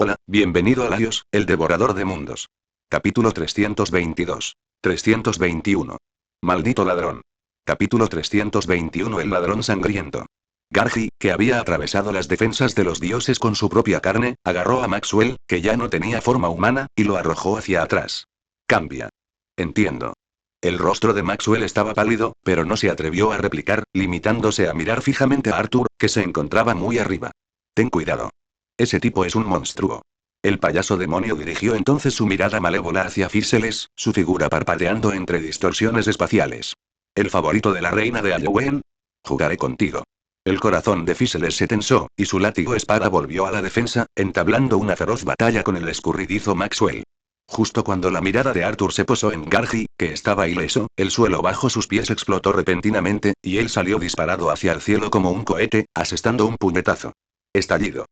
Hola, bienvenido a Laios, el devorador de mundos. Capítulo 322. 321. Maldito ladrón. Capítulo 321. El ladrón sangriento. Gargi, que había atravesado las defensas de los dioses con su propia carne, agarró a Maxwell, que ya no tenía forma humana, y lo arrojó hacia atrás. Cambia. Entiendo. El rostro de Maxwell estaba pálido, pero no se atrevió a replicar, limitándose a mirar fijamente a Arthur, que se encontraba muy arriba. Ten cuidado. Ese tipo es un monstruo. El payaso demonio dirigió entonces su mirada malévola hacia Físeles, su figura parpadeando entre distorsiones espaciales. ¿El favorito de la reina de Allowen? Jugaré contigo. El corazón de Físeles se tensó, y su látigo espada volvió a la defensa, entablando una feroz batalla con el escurridizo Maxwell. Justo cuando la mirada de Arthur se posó en Gargi, que estaba ileso, el suelo bajo sus pies explotó repentinamente, y él salió disparado hacia el cielo como un cohete, asestando un puñetazo. Estallido.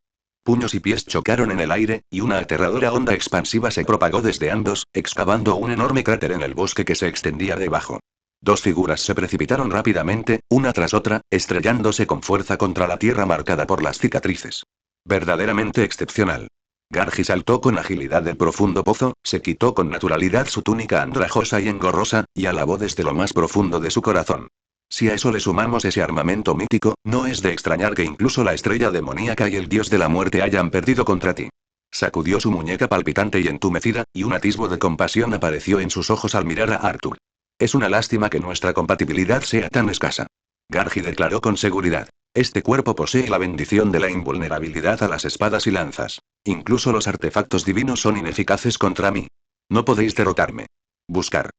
Puños y pies chocaron en el aire, y una aterradora onda expansiva se propagó desde ambos, excavando un enorme cráter en el bosque que se extendía debajo. Dos figuras se precipitaron rápidamente, una tras otra, estrellándose con fuerza contra la tierra marcada por las cicatrices. Verdaderamente excepcional. Gargi saltó con agilidad del profundo pozo, se quitó con naturalidad su túnica andrajosa y engorrosa, y alabó desde lo más profundo de su corazón. Si a eso le sumamos ese armamento mítico, no es de extrañar que incluso la estrella demoníaca y el dios de la muerte hayan perdido contra ti. Sacudió su muñeca palpitante y entumecida, y un atisbo de compasión apareció en sus ojos al mirar a Arthur. Es una lástima que nuestra compatibilidad sea tan escasa. Gargi declaró con seguridad. Este cuerpo posee la bendición de la invulnerabilidad a las espadas y lanzas. Incluso los artefactos divinos son ineficaces contra mí. No podéis derrotarme. Buscar.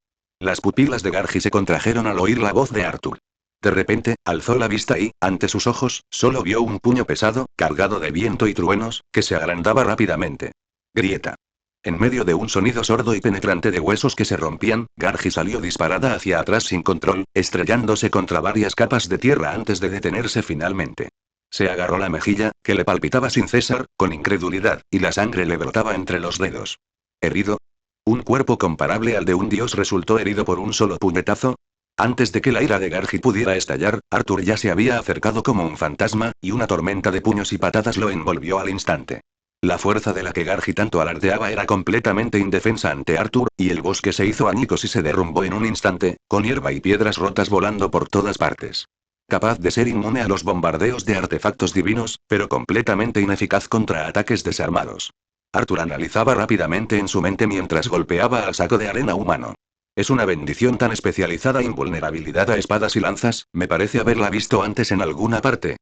Las pupilas de Gargi se contrajeron al oír la voz de Arthur. De repente, alzó la vista y, ante sus ojos, solo vio un puño pesado, cargado de viento y truenos, que se agrandaba rápidamente. Grieta. En medio de un sonido sordo y penetrante de huesos que se rompían, Gargi salió disparada hacia atrás sin control, estrellándose contra varias capas de tierra antes de detenerse finalmente. Se agarró la mejilla, que le palpitaba sin cesar, con incredulidad, y la sangre le brotaba entre los dedos. ¿Herido? ¿Un cuerpo comparable al de un dios resultó herido por un solo puñetazo? Antes de que la ira de Gargi pudiera estallar, Arthur ya se había acercado como un fantasma, y una tormenta de puños y patadas lo envolvió al instante. La fuerza de la que Gargi tanto alardeaba era completamente indefensa ante Arthur, y el bosque se hizo añicos y se derrumbó en un instante, con hierba y piedras rotas volando por todas partes. Capaz de ser inmune a los bombardeos de artefactos divinos, pero completamente ineficaz contra ataques desarmados. Arthur analizaba rápidamente en su mente mientras golpeaba al saco de arena humano. Es una bendición tan especializada invulnerabilidad a espadas y lanzas, me parece haberla visto antes en alguna parte.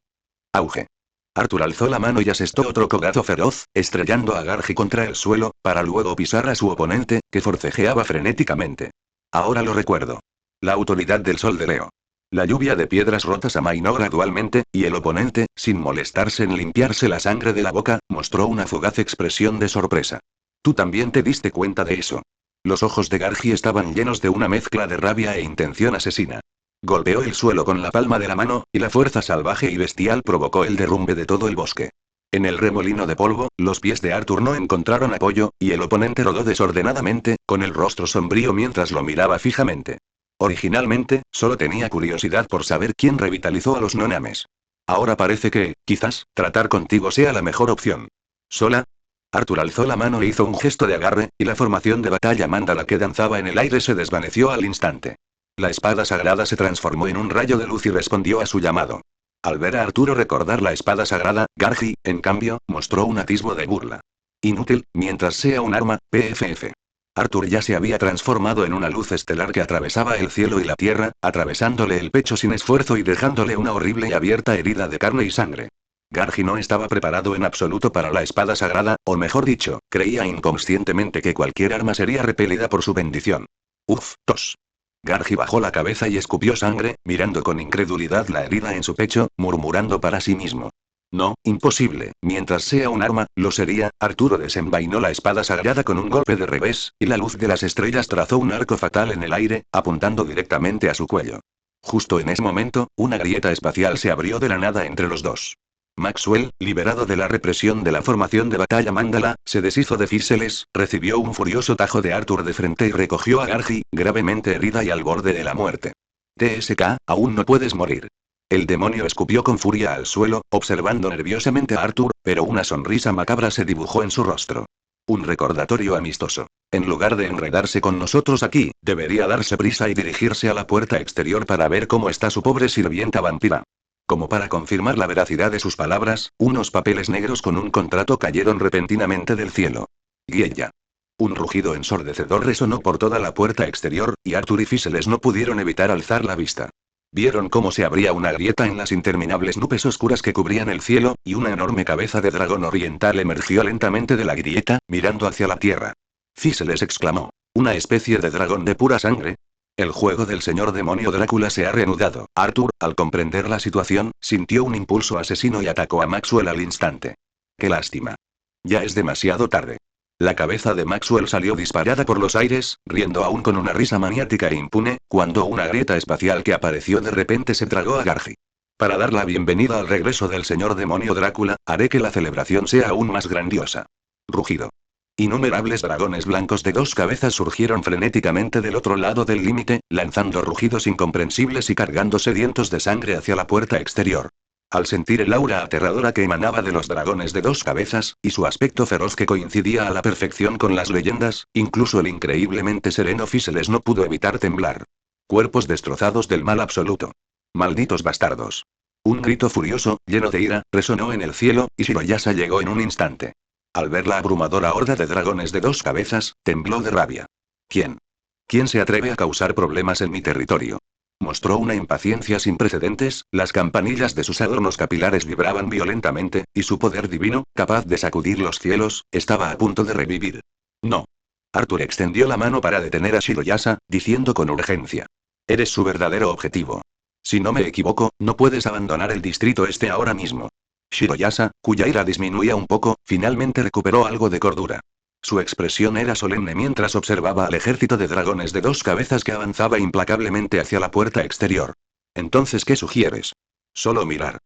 Auge. Arthur alzó la mano y asestó otro codazo feroz, estrellando a Gargi contra el suelo, para luego pisar a su oponente, que forcejeaba frenéticamente. Ahora lo recuerdo. La autoridad del sol de Leo. La lluvia de piedras rotas amainó gradualmente, y el oponente, sin molestarse en limpiarse la sangre de la boca, mostró una fugaz expresión de sorpresa. ¿Tú también te diste cuenta de eso? Los ojos de Gargi estaban llenos de una mezcla de rabia e intención asesina. Golpeó el suelo con la palma de la mano, y la fuerza salvaje y bestial provocó el derrumbe de todo el bosque. En el remolino de polvo, los pies de Arthur no encontraron apoyo, y el oponente rodó desordenadamente, con el rostro sombrío mientras lo miraba fijamente. Originalmente, solo tenía curiosidad por saber quién revitalizó a los Nonames. Ahora parece que, quizás, tratar contigo sea la mejor opción. ¿Sola? Arthur alzó la mano e hizo un gesto de agarre, y la formación de batalla mándala que danzaba en el aire se desvaneció al instante. La espada sagrada se transformó en un rayo de luz y respondió a su llamado. Al ver a Arturo recordar la espada sagrada, Gargi, en cambio, mostró un atisbo de burla. Inútil, mientras sea un arma, PFF. Arthur ya se había transformado en una luz estelar que atravesaba el cielo y la tierra, atravesándole el pecho sin esfuerzo y dejándole una horrible y abierta herida de carne y sangre. Gargi no estaba preparado en absoluto para la espada sagrada, o mejor dicho, creía inconscientemente que cualquier arma sería repelida por su bendición. Uf, tos. Gargi bajó la cabeza y escupió sangre, mirando con incredulidad la herida en su pecho, murmurando para sí mismo. No, imposible, mientras sea un arma, lo sería. Arturo desenvainó la espada sagrada con un golpe de revés, y la luz de las estrellas trazó un arco fatal en el aire, apuntando directamente a su cuello. Justo en ese momento, una grieta espacial se abrió de la nada entre los dos. Maxwell, liberado de la represión de la formación de batalla Mándala, se deshizo de Físeles, recibió un furioso tajo de Arthur de frente y recogió a Gargi, gravemente herida y al borde de la muerte. TSK, aún no puedes morir. El demonio escupió con furia al suelo, observando nerviosamente a Arthur, pero una sonrisa macabra se dibujó en su rostro. Un recordatorio amistoso. En lugar de enredarse con nosotros aquí, debería darse prisa y dirigirse a la puerta exterior para ver cómo está su pobre sirvienta vampira. Como para confirmar la veracidad de sus palabras, unos papeles negros con un contrato cayeron repentinamente del cielo. Guiella. Un rugido ensordecedor resonó por toda la puerta exterior, y Arthur y Fiseles no pudieron evitar alzar la vista. Vieron cómo se abría una grieta en las interminables nubes oscuras que cubrían el cielo, y una enorme cabeza de dragón oriental emergió lentamente de la grieta, mirando hacia la tierra. Fiseles exclamó: ¿una especie de dragón de pura sangre? El juego del señor demonio Drácula se ha reanudado. Arthur, al comprender la situación, sintió un impulso asesino y atacó a Maxwell al instante. ¡Qué lástima! Ya es demasiado tarde. La cabeza de Maxwell salió disparada por los aires, riendo aún con una risa maniática e impune, cuando una grieta espacial que apareció de repente se tragó a Gargi. Para dar la bienvenida al regreso del señor demonio Drácula, haré que la celebración sea aún más grandiosa. Rugido. Innumerables dragones blancos de 2 cabezas surgieron frenéticamente del otro lado del límite, lanzando rugidos incomprensibles y cargando sedientos de sangre hacia la puerta exterior. Al sentir el aura aterradora que emanaba de los dragones de 2 cabezas, y su aspecto feroz que coincidía a la perfección con las leyendas, incluso el increíblemente sereno Fiseles no pudo evitar temblar. Cuerpos destrozados del mal absoluto. Malditos bastardos. Un grito furioso, lleno de ira, resonó en el cielo, y Shiroyasa llegó en un instante. Al ver la abrumadora horda de dragones de 2 cabezas, tembló de rabia. ¿Quién? ¿Quién se atreve a causar problemas en mi territorio? Mostró una impaciencia sin precedentes, las campanillas de sus adornos capilares vibraban violentamente, y su poder divino, capaz de sacudir los cielos, estaba a punto de revivir. No. Arthur extendió la mano para detener a Shiroyasa, diciendo con urgencia: eres su verdadero objetivo. Si no me equivoco, no puedes abandonar el distrito este ahora mismo. Shiroyasa, cuya ira disminuía un poco, finalmente recuperó algo de cordura. Su expresión era solemne mientras observaba al ejército de dragones de 2 cabezas que avanzaba implacablemente hacia la puerta exterior. Entonces, ¿qué sugieres? Solo mirar.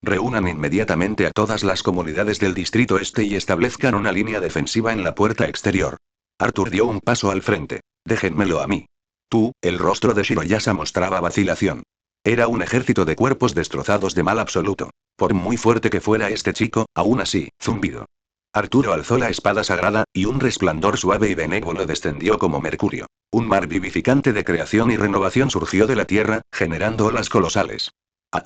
Reúnan inmediatamente a todas las comunidades del distrito este y establezcan una línea defensiva en la puerta exterior. Arthur dio un paso al frente. Déjenmelo a mí. El rostro de Shiroyasa mostraba vacilación. Era un ejército de cuerpos destrozados de mal absoluto. Por muy fuerte que fuera este chico, aún así, zumbido. Arturo alzó la espada sagrada, y un resplandor suave y benévolo descendió como mercurio. Un mar vivificante de creación y renovación surgió de la tierra, generando olas colosales. ¡Ah!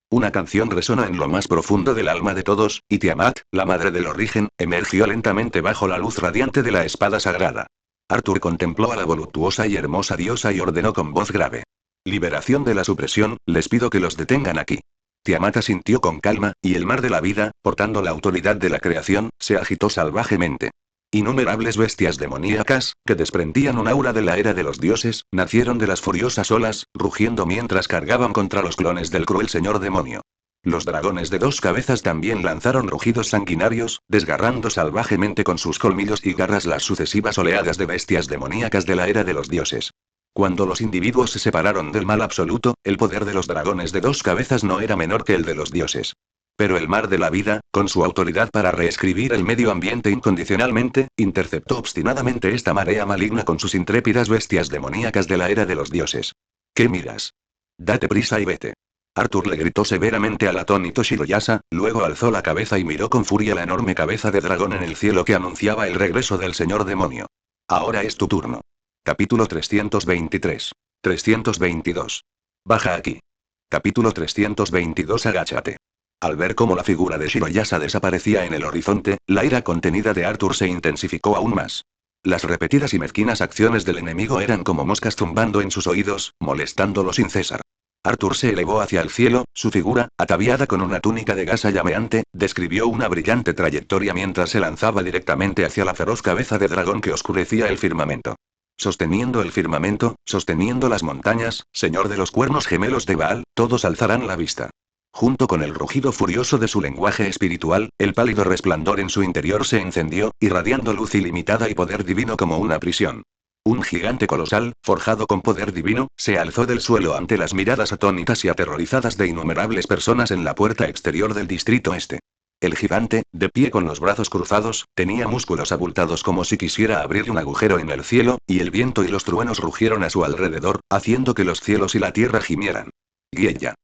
Una canción resonó en lo más profundo del alma de todos, y Tiamat, la madre del origen, emergió lentamente bajo la luz radiante de la espada sagrada. Arthur contempló a la voluptuosa y hermosa diosa y ordenó con voz grave: liberación de la supresión, les pido que los detengan aquí. Tiamat asintió con calma, y el mar de la vida, portando la autoridad de la creación, se agitó salvajemente. Innumerables bestias demoníacas, que desprendían un aura de la era de los dioses, nacieron de las furiosas olas, rugiendo mientras cargaban contra los clones del cruel señor demonio. Los dragones de 2 cabezas también lanzaron rugidos sanguinarios, desgarrando salvajemente con sus colmillos y garras las sucesivas oleadas de bestias demoníacas de la era de los dioses. Cuando los individuos se separaron del mal absoluto, el poder de los dragones de 2 cabezas no era menor que el de los dioses. Pero el mar de la vida, con su autoridad para reescribir el medio ambiente incondicionalmente, interceptó obstinadamente esta marea maligna con sus intrépidas bestias demoníacas de la era de los dioses. ¿Qué miras? Date prisa y vete. Arthur le gritó severamente al atónito Shiroyasa, luego alzó la cabeza y miró con furia la enorme cabeza de dragón en el cielo que anunciaba el regreso del señor demonio. Ahora es tu turno. Capítulo 323. 322. Baja aquí. Capítulo 322. Agáchate. Al ver cómo la figura de Shiroyasa desaparecía en el horizonte, la ira contenida de Arthur se intensificó aún más. Las repetidas y mezquinas acciones del enemigo eran como moscas zumbando en sus oídos, molestándolo sin cesar. Arthur se elevó hacia el cielo, su figura, ataviada con una túnica de gasa llameante, describió una brillante trayectoria mientras se lanzaba directamente hacia la feroz cabeza de dragón que oscurecía el firmamento. Sosteniendo el firmamento, sosteniendo las montañas, señor de los cuernos gemelos de Baal, todos alzarán la vista. Junto con el rugido furioso de su lenguaje espiritual, el pálido resplandor en su interior se encendió, irradiando luz ilimitada y poder divino como una prisión. Un gigante colosal, forjado con poder divino, se alzó del suelo ante las miradas atónitas y aterrorizadas de innumerables personas en la puerta exterior del distrito este. El gigante, de pie con los brazos cruzados, tenía músculos abultados como si quisiera abrir un agujero en el cielo, y el viento y los truenos rugieron a su alrededor, haciendo que los cielos y la tierra gimieran. Guiella.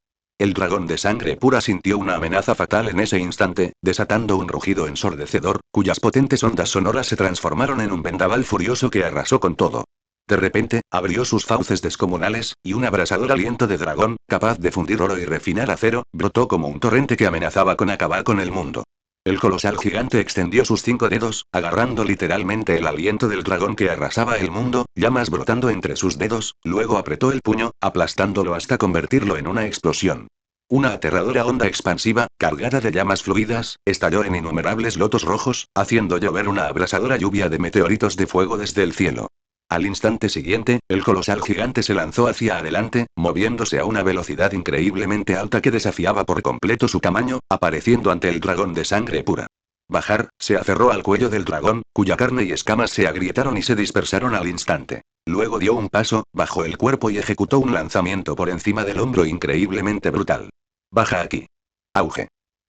El dragón de sangre pura sintió una amenaza fatal en ese instante, desatando un rugido ensordecedor, cuyas potentes ondas sonoras se transformaron en un vendaval furioso que arrasó con todo. De repente, abrió sus fauces descomunales, y un abrasador aliento de dragón, capaz de fundir oro y refinar acero, brotó como un torrente que amenazaba con acabar con el mundo. El colosal gigante extendió sus 5 dedos, agarrando literalmente el aliento del dragón que arrasaba el mundo, llamas brotando entre sus dedos, luego apretó el puño, aplastándolo hasta convertirlo en una explosión. Una aterradora onda expansiva, cargada de llamas fluidas, estalló en innumerables lotos rojos, haciendo llover una abrasadora lluvia de meteoritos de fuego desde el cielo. Al instante siguiente, el colosal gigante se lanzó hacia adelante, moviéndose a una velocidad increíblemente alta que desafiaba por completo su tamaño, apareciendo ante el dragón de sangre pura. Bajar, se aferró al cuello del dragón, cuya carne y escamas se agrietaron y se dispersaron al instante. Luego dio un paso, bajó el cuerpo y ejecutó un lanzamiento por encima del hombro increíblemente brutal. Baja aquí. Auge.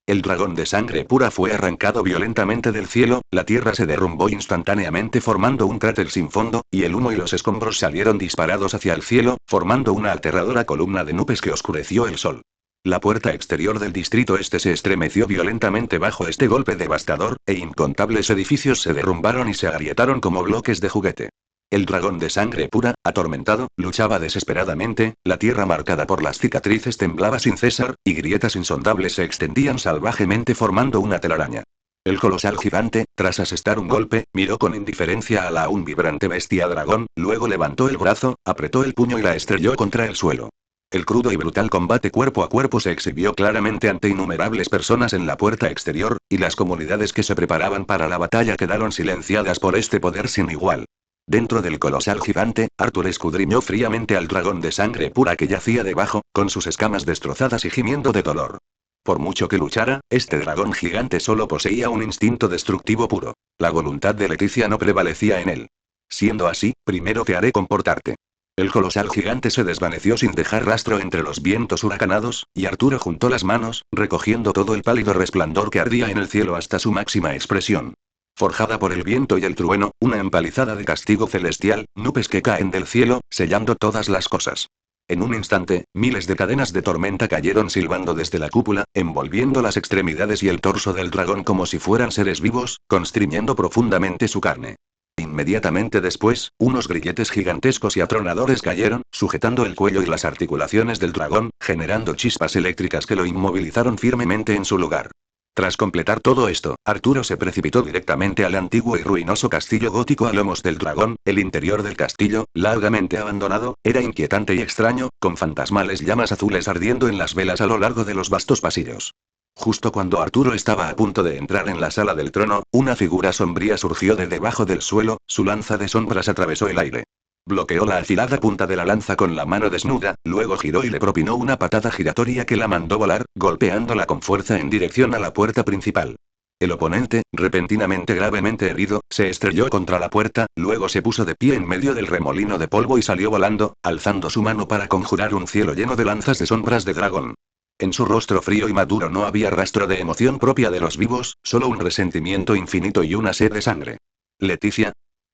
El dragón de sangre pura fue arrancado violentamente del cielo, la tierra se derrumbó instantáneamente formando un cráter sin fondo, y el humo y los escombros salieron disparados hacia el cielo, formando una aterradora columna de nubes que oscureció el sol. La puerta exterior del distrito este se estremeció violentamente bajo este golpe devastador, e incontables edificios se derrumbaron y se agrietaron como bloques de juguete. El dragón de sangre pura, atormentado, luchaba desesperadamente, la tierra marcada por las cicatrices temblaba sin cesar, y grietas insondables se extendían salvajemente formando una telaraña. El colosal gigante, tras asestar un golpe, miró con indiferencia a la aún vibrante bestia dragón, luego levantó el brazo, apretó el puño y la estrelló contra el suelo. El crudo y brutal combate cuerpo a cuerpo se exhibió claramente ante innumerables personas en la puerta exterior, y las comunidades que se preparaban para la batalla quedaron silenciadas por este poder sin igual. Dentro del colosal gigante, Arthur escudriñó fríamente al dragón de sangre pura que yacía debajo, con sus escamas destrozadas y gimiendo de dolor. Por mucho que luchara, este dragón gigante solo poseía un instinto destructivo puro. La voluntad de Leticia no prevalecía en él. Siendo así, primero te haré comportarte. El colosal gigante se desvaneció sin dejar rastro entre los vientos huracanados, y Arturo juntó las manos, recogiendo todo el pálido resplandor que ardía en el cielo hasta su máxima expresión. Forjada por el viento y el trueno, una empalizada de castigo celestial, nubes que caen del cielo, sellando todas las cosas. En un instante, miles de cadenas de tormenta cayeron silbando desde la cúpula, envolviendo las extremidades y el torso del dragón como si fueran seres vivos, constriñendo profundamente su carne. Inmediatamente después, unos grilletes gigantescos y atronadores cayeron, sujetando el cuello y las articulaciones del dragón, generando chispas eléctricas que lo inmovilizaron firmemente en su lugar. Tras completar todo esto, Arturo se precipitó directamente al antiguo y ruinoso castillo gótico a lomos del dragón. El interior del castillo, largamente abandonado, era inquietante y extraño, con fantasmales llamas azules ardiendo en las velas a lo largo de los vastos pasillos. Justo cuando Arturo estaba a punto de entrar en la sala del trono, una figura sombría surgió de debajo del suelo, su lanza de sombras atravesó el aire. Bloqueó la afilada punta de la lanza con la mano desnuda, luego giró y le propinó una patada giratoria que la mandó volar, golpeándola con fuerza en dirección a la puerta principal. El oponente, repentinamente gravemente herido, se estrelló contra la puerta, luego se puso de pie en medio del remolino de polvo y salió volando, alzando su mano para conjurar un cielo lleno de lanzas de sombras de dragón. En su rostro frío y maduro no había rastro de emoción propia de los vivos, solo un resentimiento infinito y una sed de sangre. Leticia.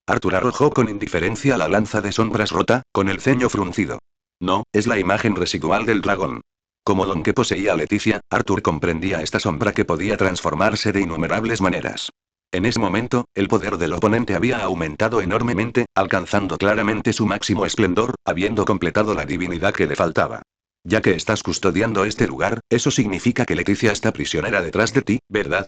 Arthur arrojó con indiferencia la lanza de sombras rota, con el ceño fruncido. No, es la imagen residual del dragón. Como don que poseía Leticia, Arthur comprendía esta sombra que podía transformarse de innumerables maneras. En ese momento, el poder del oponente había aumentado enormemente, alcanzando claramente su máximo esplendor, habiendo completado la divinidad que le faltaba. Ya que estás custodiando este lugar, eso significa que Leticia está prisionera detrás de ti, ¿verdad?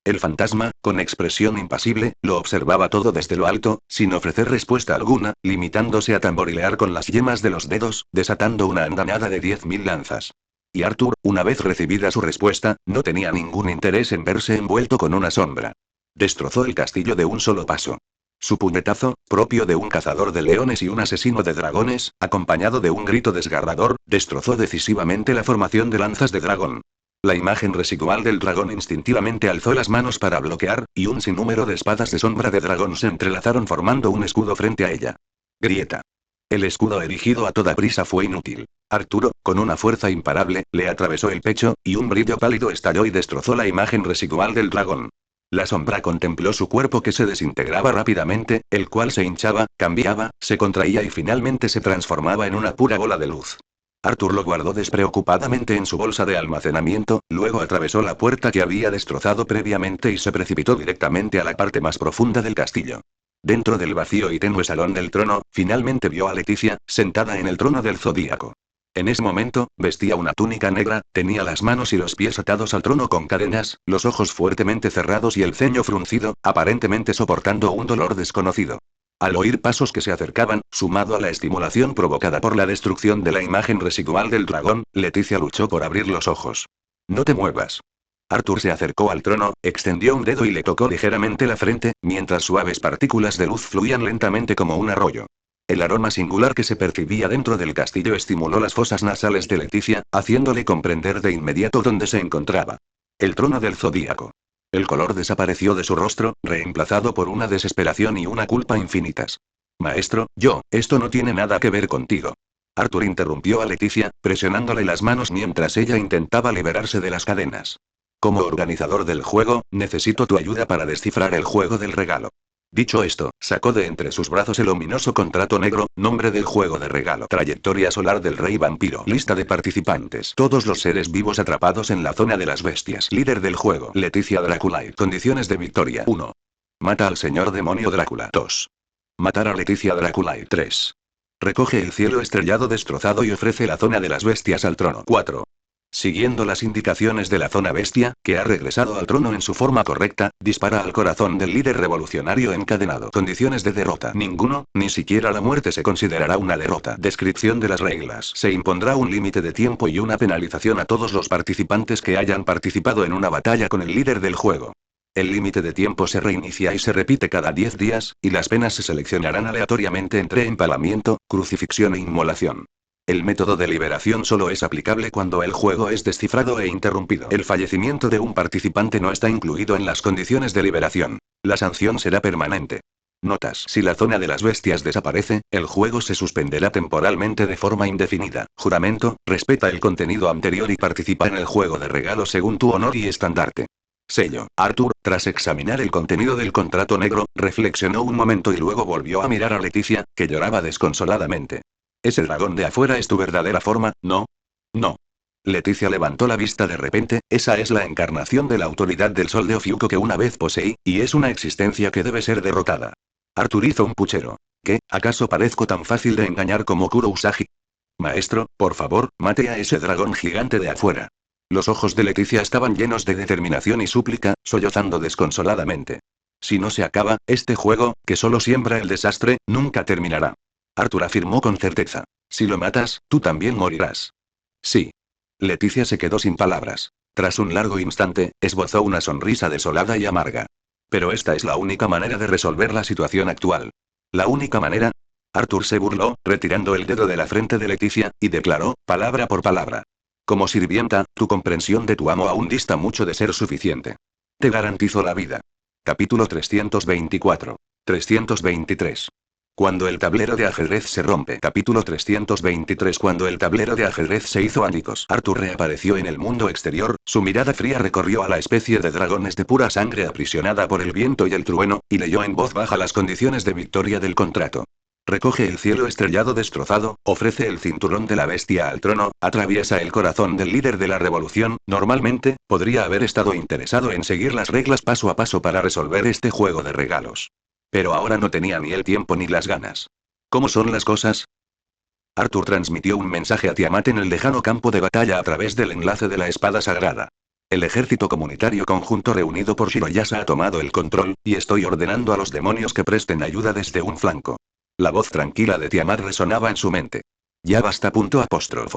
El fantasma, con expresión impasible, lo observaba todo desde lo alto, sin ofrecer respuesta alguna, limitándose a tamborilear con las yemas de los dedos, desatando una andanada de 10.000 lanzas. Y Arthur, una vez recibida su respuesta, no tenía ningún interés en verse envuelto con una sombra. Destrozó el castillo de un solo paso. Su puñetazo, propio de un cazador de leones y un asesino de dragones, acompañado de un grito desgarrador, destrozó decisivamente la formación de lanzas de dragón. La imagen residual del dragón instintivamente alzó las manos para bloquear, y un sinnúmero de espadas de sombra de dragón se entrelazaron formando un escudo frente a ella. Grieta. El escudo erigido a toda prisa fue inútil. Arturo, con una fuerza imparable, le atravesó el pecho, y un brillo pálido estalló y destrozó la imagen residual del dragón. La sombra contempló su cuerpo que se desintegraba rápidamente, el cual se hinchaba, cambiaba, se contraía y finalmente se transformaba en una pura bola de luz. Arthur lo guardó despreocupadamente en su bolsa de almacenamiento, luego atravesó la puerta que había destrozado previamente y se precipitó directamente a la parte más profunda del castillo. Dentro del vacío y tenue salón del trono, finalmente vio a Leticia, sentada en el trono del zodíaco. En ese momento, vestía una túnica negra, tenía las manos y los pies atados al trono con cadenas, los ojos fuertemente cerrados y el ceño fruncido, aparentemente soportando un dolor desconocido. Al oír pasos que se acercaban, sumado a la estimulación provocada por la destrucción de la imagen residual del dragón, Leticia luchó por abrir los ojos. No te muevas. Arthur se acercó al trono, extendió un dedo y le tocó ligeramente la frente, mientras suaves partículas de luz fluían lentamente como un arroyo. El aroma singular que se percibía dentro del castillo estimuló las fosas nasales de Leticia, haciéndole comprender de inmediato dónde se encontraba. El trono del zodíaco. El color desapareció de su rostro, reemplazado por una desesperación y una culpa infinitas. Maestro, esto no tiene nada que ver contigo. Arthur interrumpió a Leticia, presionándole las manos mientras ella intentaba liberarse de las cadenas. Como organizador del juego, necesito tu ayuda para descifrar el juego del regalo. Dicho esto, sacó de entre sus brazos el ominoso contrato negro, nombre del juego de regalo. Trayectoria solar del rey vampiro. Lista de participantes. Todos los seres vivos atrapados en la zona de las bestias. Líder del juego. Leticia Draculite. Condiciones de victoria. 1. Mata al señor demonio Drácula. 2. Matar a Leticia Draculite. 3. Recoge el cielo estrellado destrozado y ofrece la zona de las bestias al trono. 4. Siguiendo las indicaciones de la zona bestia, que ha regresado al trono en su forma correcta, dispara al corazón del líder revolucionario encadenado. Condiciones de derrota. Ninguno, ni siquiera la muerte se considerará una derrota. Descripción de las reglas. Se impondrá un límite de tiempo y una penalización a todos los participantes que hayan participado en una batalla con el líder del juego. El límite de tiempo se reinicia y se repite cada 10 días, y las penas se seleccionarán aleatoriamente entre empalamiento, crucifixión e inmolación. El método de liberación solo es aplicable cuando el juego es descifrado e interrumpido. El fallecimiento de un participante no está incluido en las condiciones de liberación. La sanción será permanente. Notas. Si la zona de las bestias desaparece, el juego se suspenderá temporalmente de forma indefinida. Juramento, respeta el contenido anterior y participa en el juego de regalo según tu honor y estandarte. Sello. Arthur, tras examinar el contenido del contrato negro, reflexionó un momento y luego volvió a mirar a Leticia, que lloraba desconsoladamente. ¿Ese dragón de afuera es tu verdadera forma, no? No. Leticia levantó la vista de repente, esa es la encarnación de la autoridad del sol de Ofiuco que una vez poseí, y es una existencia que debe ser derrotada. Arthur hizo un puchero. ¿Qué, acaso parezco tan fácil de engañar como Kuro Usagi? Maestro, por favor, mate a ese dragón gigante de afuera. Los ojos de Leticia estaban llenos de determinación y súplica, sollozando desconsoladamente. Si no se acaba, este juego, que solo siembra el desastre, nunca terminará. Arthur afirmó con certeza. Si lo matas, tú también morirás. Sí. Leticia se quedó sin palabras. Tras un largo instante, esbozó una sonrisa desolada y amarga. Pero esta es la única manera de resolver la situación actual. ¿La única manera? Arthur se burló, retirando el dedo de la frente de Leticia, y declaró, palabra por palabra. Como sirvienta, tu comprensión de tu amo aún dista mucho de ser suficiente. Te garantizo la vida. Capítulo 324. 323. Cuando el tablero de ajedrez se rompe. Capítulo 323. Cuando el tablero de ajedrez se hizo añicos, Arthur reapareció en el mundo exterior, su mirada fría recorrió a la especie de dragones de pura sangre aprisionada por el viento y el trueno, y leyó en voz baja las condiciones de victoria del contrato. Recoge el cielo estrellado destrozado, ofrece el cinturón de la bestia al trono, atraviesa el corazón del líder de la revolución. Normalmente, podría haber estado interesado en seguir las reglas paso a paso para resolver este juego de regalos. Pero ahora no tenía ni el tiempo ni las ganas. ¿Cómo son las cosas? Arthur transmitió un mensaje a Tiamat en el lejano campo de batalla a través del enlace de la espada sagrada. El ejército comunitario conjunto reunido por Shiroyasa ha tomado el control, y estoy ordenando a los demonios que presten ayuda desde un flanco. La voz tranquila de Tiamat resonaba en su mente. Ya basta.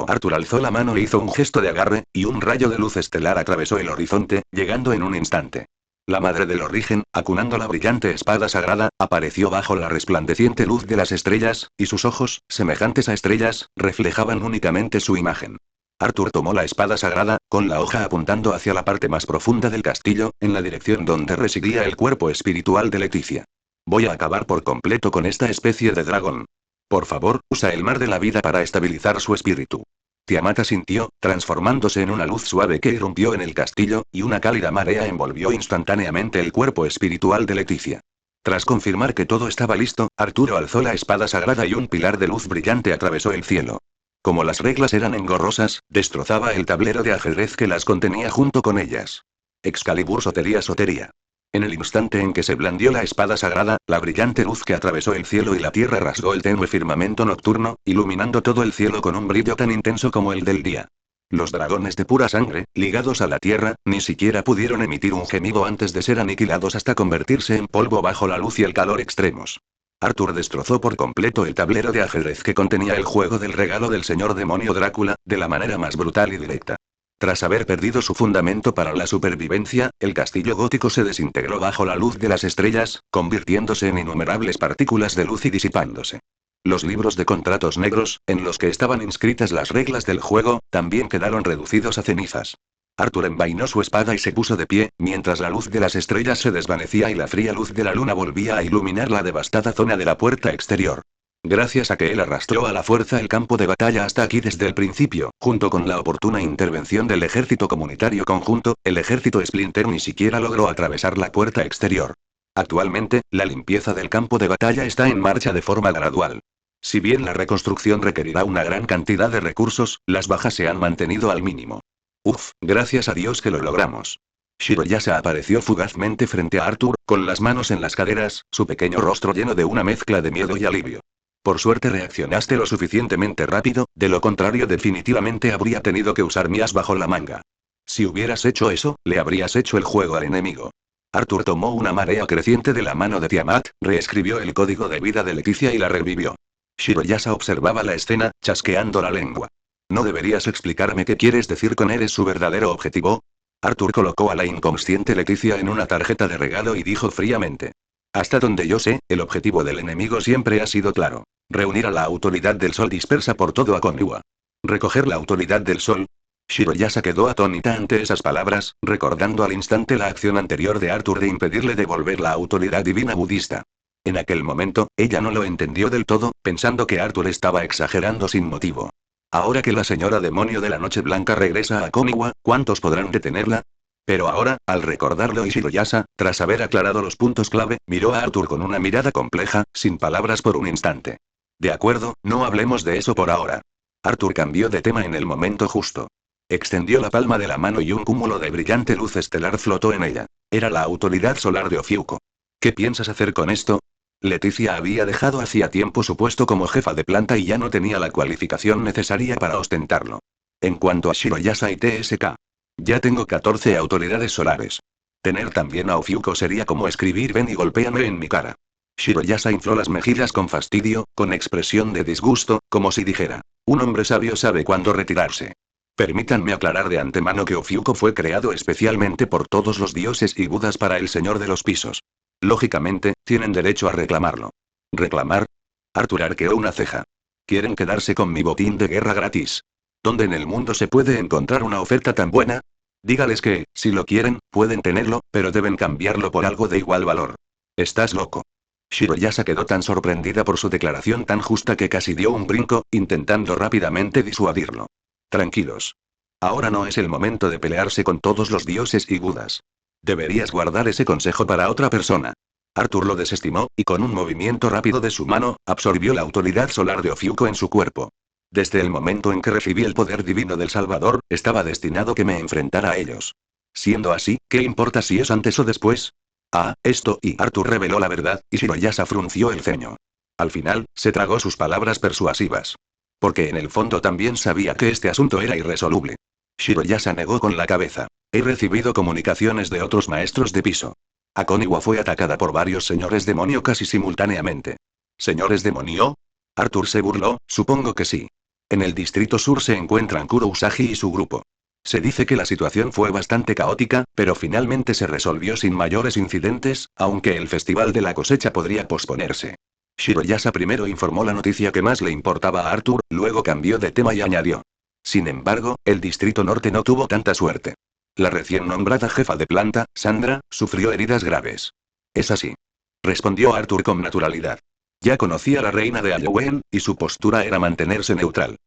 Arthur alzó la mano e hizo un gesto de agarre, y un rayo de luz estelar atravesó el horizonte, llegando en un instante. La madre del origen, acunando la brillante espada sagrada, apareció bajo la resplandeciente luz de las estrellas, y sus ojos, semejantes a estrellas, reflejaban únicamente su imagen. Arthur tomó la espada sagrada, con la hoja apuntando hacia la parte más profunda del castillo, en la dirección donde residía el cuerpo espiritual de Leticia. Voy a acabar por completo con esta especie de dragón. Por favor, usa el mar de la vida para estabilizar su espíritu. Tiamat asintió, transformándose en una luz suave que irrumpió en el castillo, y una cálida marea envolvió instantáneamente el cuerpo espiritual de Leticia. Tras confirmar que todo estaba listo, Arturo alzó la espada sagrada y un pilar de luz brillante atravesó el cielo. Como las reglas eran engorrosas, destrozaba el tablero de ajedrez que las contenía junto con ellas. Excalibur Soteria Soteria. En el instante en que se blandió la espada sagrada, la brillante luz que atravesó el cielo y la tierra rasgó el tenue firmamento nocturno, iluminando todo el cielo con un brillo tan intenso como el del día. Los dragones de pura sangre, ligados a la tierra, ni siquiera pudieron emitir un gemido antes de ser aniquilados hasta convertirse en polvo bajo la luz y el calor extremos. Arthur destrozó por completo el tablero de ajedrez que contenía el juego del regalo del señor demonio Drácula, de la manera más brutal y directa. Tras haber perdido su fundamento para la supervivencia, el castillo gótico se desintegró bajo la luz de las estrellas, convirtiéndose en innumerables partículas de luz y disipándose. Los libros de contratos negros, en los que estaban inscritas las reglas del juego, también quedaron reducidos a cenizas. Arthur envainó su espada y se puso de pie, mientras la luz de las estrellas se desvanecía y la fría luz de la luna volvía a iluminar la devastada zona de la puerta exterior. Gracias a que él arrastró a la fuerza el campo de batalla hasta aquí desde el principio, junto con la oportuna intervención del ejército comunitario conjunto, el ejército Splinter ni siquiera logró atravesar la puerta exterior. Actualmente, la limpieza del campo de batalla está en marcha de forma gradual. Si bien la reconstrucción requerirá una gran cantidad de recursos, las bajas se han mantenido al mínimo. Uf, gracias a Dios que lo logramos. Shiroyasa apareció fugazmente frente a Arthur, con las manos en las caderas, su pequeño rostro lleno de una mezcla de miedo y alivio. Por suerte reaccionaste lo suficientemente rápido, de lo contrario definitivamente habría tenido que usar mi as bajo la manga. Si hubieras hecho eso, le habrías hecho el juego al enemigo. Arthur tomó una marea creciente de la mano de Tiamat, reescribió el código de vida de Leticia y la revivió. Shiroyasa observaba la escena, chasqueando la lengua. ¿No deberías explicarme qué quieres decir con eres su verdadero objetivo? Arthur colocó a la inconsciente Leticia en una tarjeta de regalo y dijo fríamente. Hasta donde yo sé, el objetivo del enemigo siempre ha sido claro. Reunir a la autoridad del sol dispersa por todo Akoniwa. ¿Recoger la autoridad del sol? Shiroyasa quedó atónita ante esas palabras, recordando al instante la acción anterior de Arthur de impedirle devolver la autoridad divina budista. En aquel momento, ella no lo entendió del todo, pensando que Arthur estaba exagerando sin motivo. Ahora que la señora demonio de la Noche Blanca regresa a Akoniwa, ¿cuántos podrán detenerla? Pero ahora, al recordarlo Shiroyasa, tras haber aclarado los puntos clave, miró a Arthur con una mirada compleja, sin palabras por un instante. De acuerdo, no hablemos de eso por ahora. Arthur cambió de tema en el momento justo. Extendió la palma de la mano y un cúmulo de brillante luz estelar flotó en ella. Era la autoridad solar de Ofiuco. ¿Qué piensas hacer con esto? Leticia había dejado hacía tiempo su puesto como jefa de planta y ya no tenía la cualificación necesaria para ostentarlo. En cuanto a Shiroyasa y TSK. Ya tengo 14 autoridades solares. Tener también a Ofiuco sería como escribir ven y golpéame en mi cara. Shiroyasa infló las mejillas con fastidio, con expresión de disgusto, como si dijera, un hombre sabio sabe cuándo retirarse. Permítanme aclarar de antemano que Ofiuco fue creado especialmente por todos los dioses y budas para el señor de los pisos. Lógicamente, tienen derecho a reclamarlo. ¿Reclamar? Arthur arqueó una ceja. ¿Quieren quedarse con mi botín de guerra gratis? ¿Dónde en el mundo se puede encontrar una oferta tan buena? Dígales que, si lo quieren, pueden tenerlo, pero deben cambiarlo por algo de igual valor. ¿Estás loco? Shiroyasa quedó tan sorprendida por su declaración tan justa que casi dio un brinco, intentando rápidamente disuadirlo. Tranquilos. Ahora no es el momento de pelearse con todos los dioses y budas. Deberías guardar ese consejo para otra persona. Arthur lo desestimó, y con un movimiento rápido de su mano, absorbió la autoridad solar de Ofiuco en su cuerpo. Desde el momento en que recibí el poder divino del Salvador, estaba destinado que me enfrentara a ellos. Siendo así, ¿qué importa si es antes o después? Ah, esto, y Arthur reveló la verdad, y Shiroyasa frunció el ceño. Al final, se tragó sus palabras persuasivas. Porque en el fondo también sabía que este asunto era irresoluble. Shiroyasa negó con la cabeza. He recibido comunicaciones de otros maestros de piso. Akoniwa fue atacada por varios señores demonio casi simultáneamente. ¿Señores demonio? Arthur se burló, supongo que sí. En el distrito sur se encuentran Kuro Usagi y su grupo. Se dice que la situación fue bastante caótica, pero finalmente se resolvió sin mayores incidentes, aunque el festival de la cosecha podría posponerse. Shiroyasa primero informó la noticia que más le importaba a Arthur, luego cambió de tema y añadió. Sin embargo, el distrito norte no tuvo tanta suerte. La recién nombrada jefa de planta, Sandra, sufrió heridas graves. Es así. Respondió Arthur con naturalidad. Ya conocía a la reina de Allowen, y su postura era mantenerse neutral.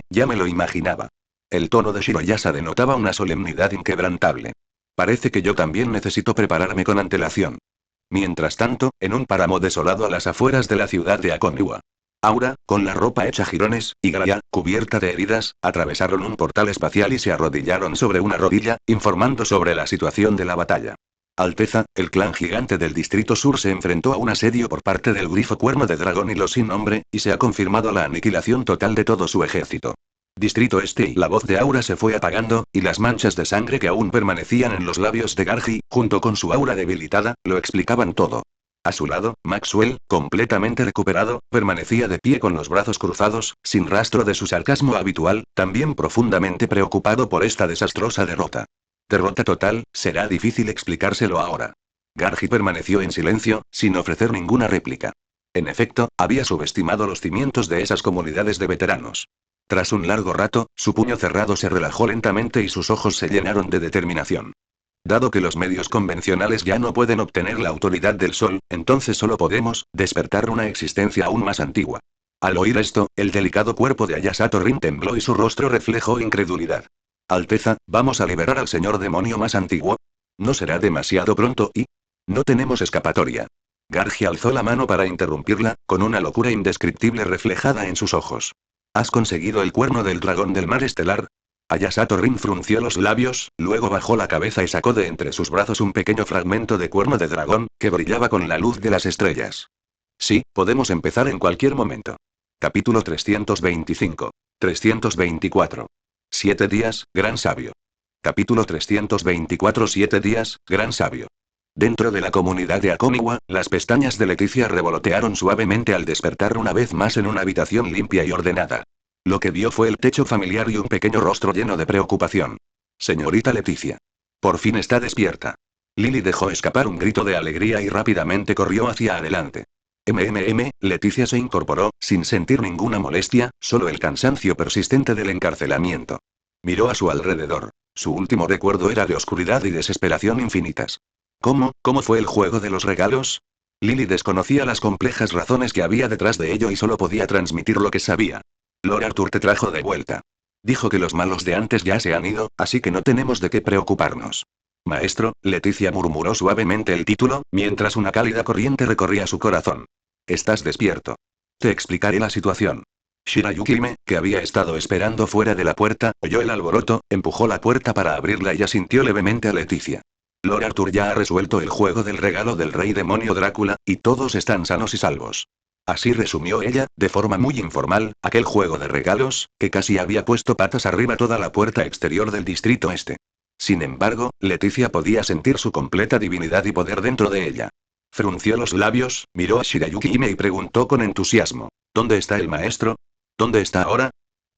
Ya me lo imaginaba. El tono de Shiroyasa denotaba una solemnidad inquebrantable. Parece que yo también necesito prepararme con antelación. Mientras tanto, en un páramo desolado a las afueras de la ciudad de Akoniwa. Aura, con la ropa hecha jirones, y Gaia, cubierta de heridas, atravesaron un portal espacial y se arrodillaron sobre una rodilla, informando sobre la situación de la batalla. Alteza, el clan gigante del Distrito Sur se enfrentó a un asedio por parte del grifo Cuerno de Dragón y los sin nombre, y se ha confirmado la aniquilación total de todo su ejército. Distrito Este y la voz de Aura se fue apagando, y las manchas de sangre que aún permanecían en los labios de Gargi, junto con su aura debilitada, lo explicaban todo. A su lado, Maxwell, completamente recuperado, permanecía de pie con los brazos cruzados, sin rastro de su sarcasmo habitual, también profundamente preocupado por esta desastrosa derrota. Derrota total, será difícil explicárselo ahora. Gargi permaneció en silencio, sin ofrecer ninguna réplica. En efecto, había subestimado los cimientos de esas comunidades de veteranos. Tras un largo rato, su puño cerrado se relajó lentamente y sus ojos se llenaron de determinación. Dado que los medios convencionales ya no pueden obtener la autoridad del sol, entonces solo podemos despertar una existencia aún más antigua. Al oír esto, el delicado cuerpo de Ayasato Rin tembló y su rostro reflejó incredulidad. Alteza, ¿vamos a liberar al señor demonio más antiguo? ¿No será demasiado pronto y? No tenemos escapatoria. Gargi alzó la mano para interrumpirla, con una locura indescriptible reflejada en sus ojos. ¿Has conseguido el cuerno del dragón del mar estelar? Ayasato Rin frunció los labios, luego bajó la cabeza y sacó de entre sus brazos un pequeño fragmento de cuerno de dragón, que brillaba con la luz de las estrellas. Sí, podemos empezar en cualquier momento. Capítulo 325. 324. 7 días, gran sabio. Capítulo 324. 7 días, gran sabio. Dentro de la comunidad de Akoniwa, las pestañas de Leticia revolotearon suavemente al despertar una vez más en una habitación limpia y ordenada. Lo que vio fue el techo familiar y un pequeño rostro lleno de preocupación. Señorita Leticia. Por fin está despierta. Lily dejó escapar un grito de alegría y rápidamente corrió hacia adelante. Leticia se incorporó, sin sentir ninguna molestia, solo el cansancio persistente del encarcelamiento. Miró a su alrededor. Su último recuerdo era de oscuridad y desesperación infinitas. ¿Cómo fue el juego de los regalos? Lily desconocía las complejas razones que había detrás de ello y solo podía transmitir lo que sabía. Lord Arthur te trajo de vuelta. Dijo que los malos de antes ya se han ido, así que no tenemos de qué preocuparnos. Maestro, Leticia murmuró suavemente el título, mientras una cálida corriente recorría su corazón. Estás despierto. Te explicaré la situación. Shirayukime, que había estado esperando fuera de la puerta, oyó el alboroto, empujó la puerta para abrirla y asintió levemente a Leticia. Lord Arthur ya ha resuelto el juego del regalo del rey demonio Drácula, y todos están sanos y salvos. Así resumió ella, de forma muy informal, aquel juego de regalos, que casi había puesto patas arriba toda la puerta exterior del distrito este. Sin embargo, Leticia podía sentir su completa divinidad y poder dentro de ella. Frunció los labios, miró a Shirayukime y preguntó con entusiasmo: ¿Dónde está el maestro? ¿Dónde está ahora?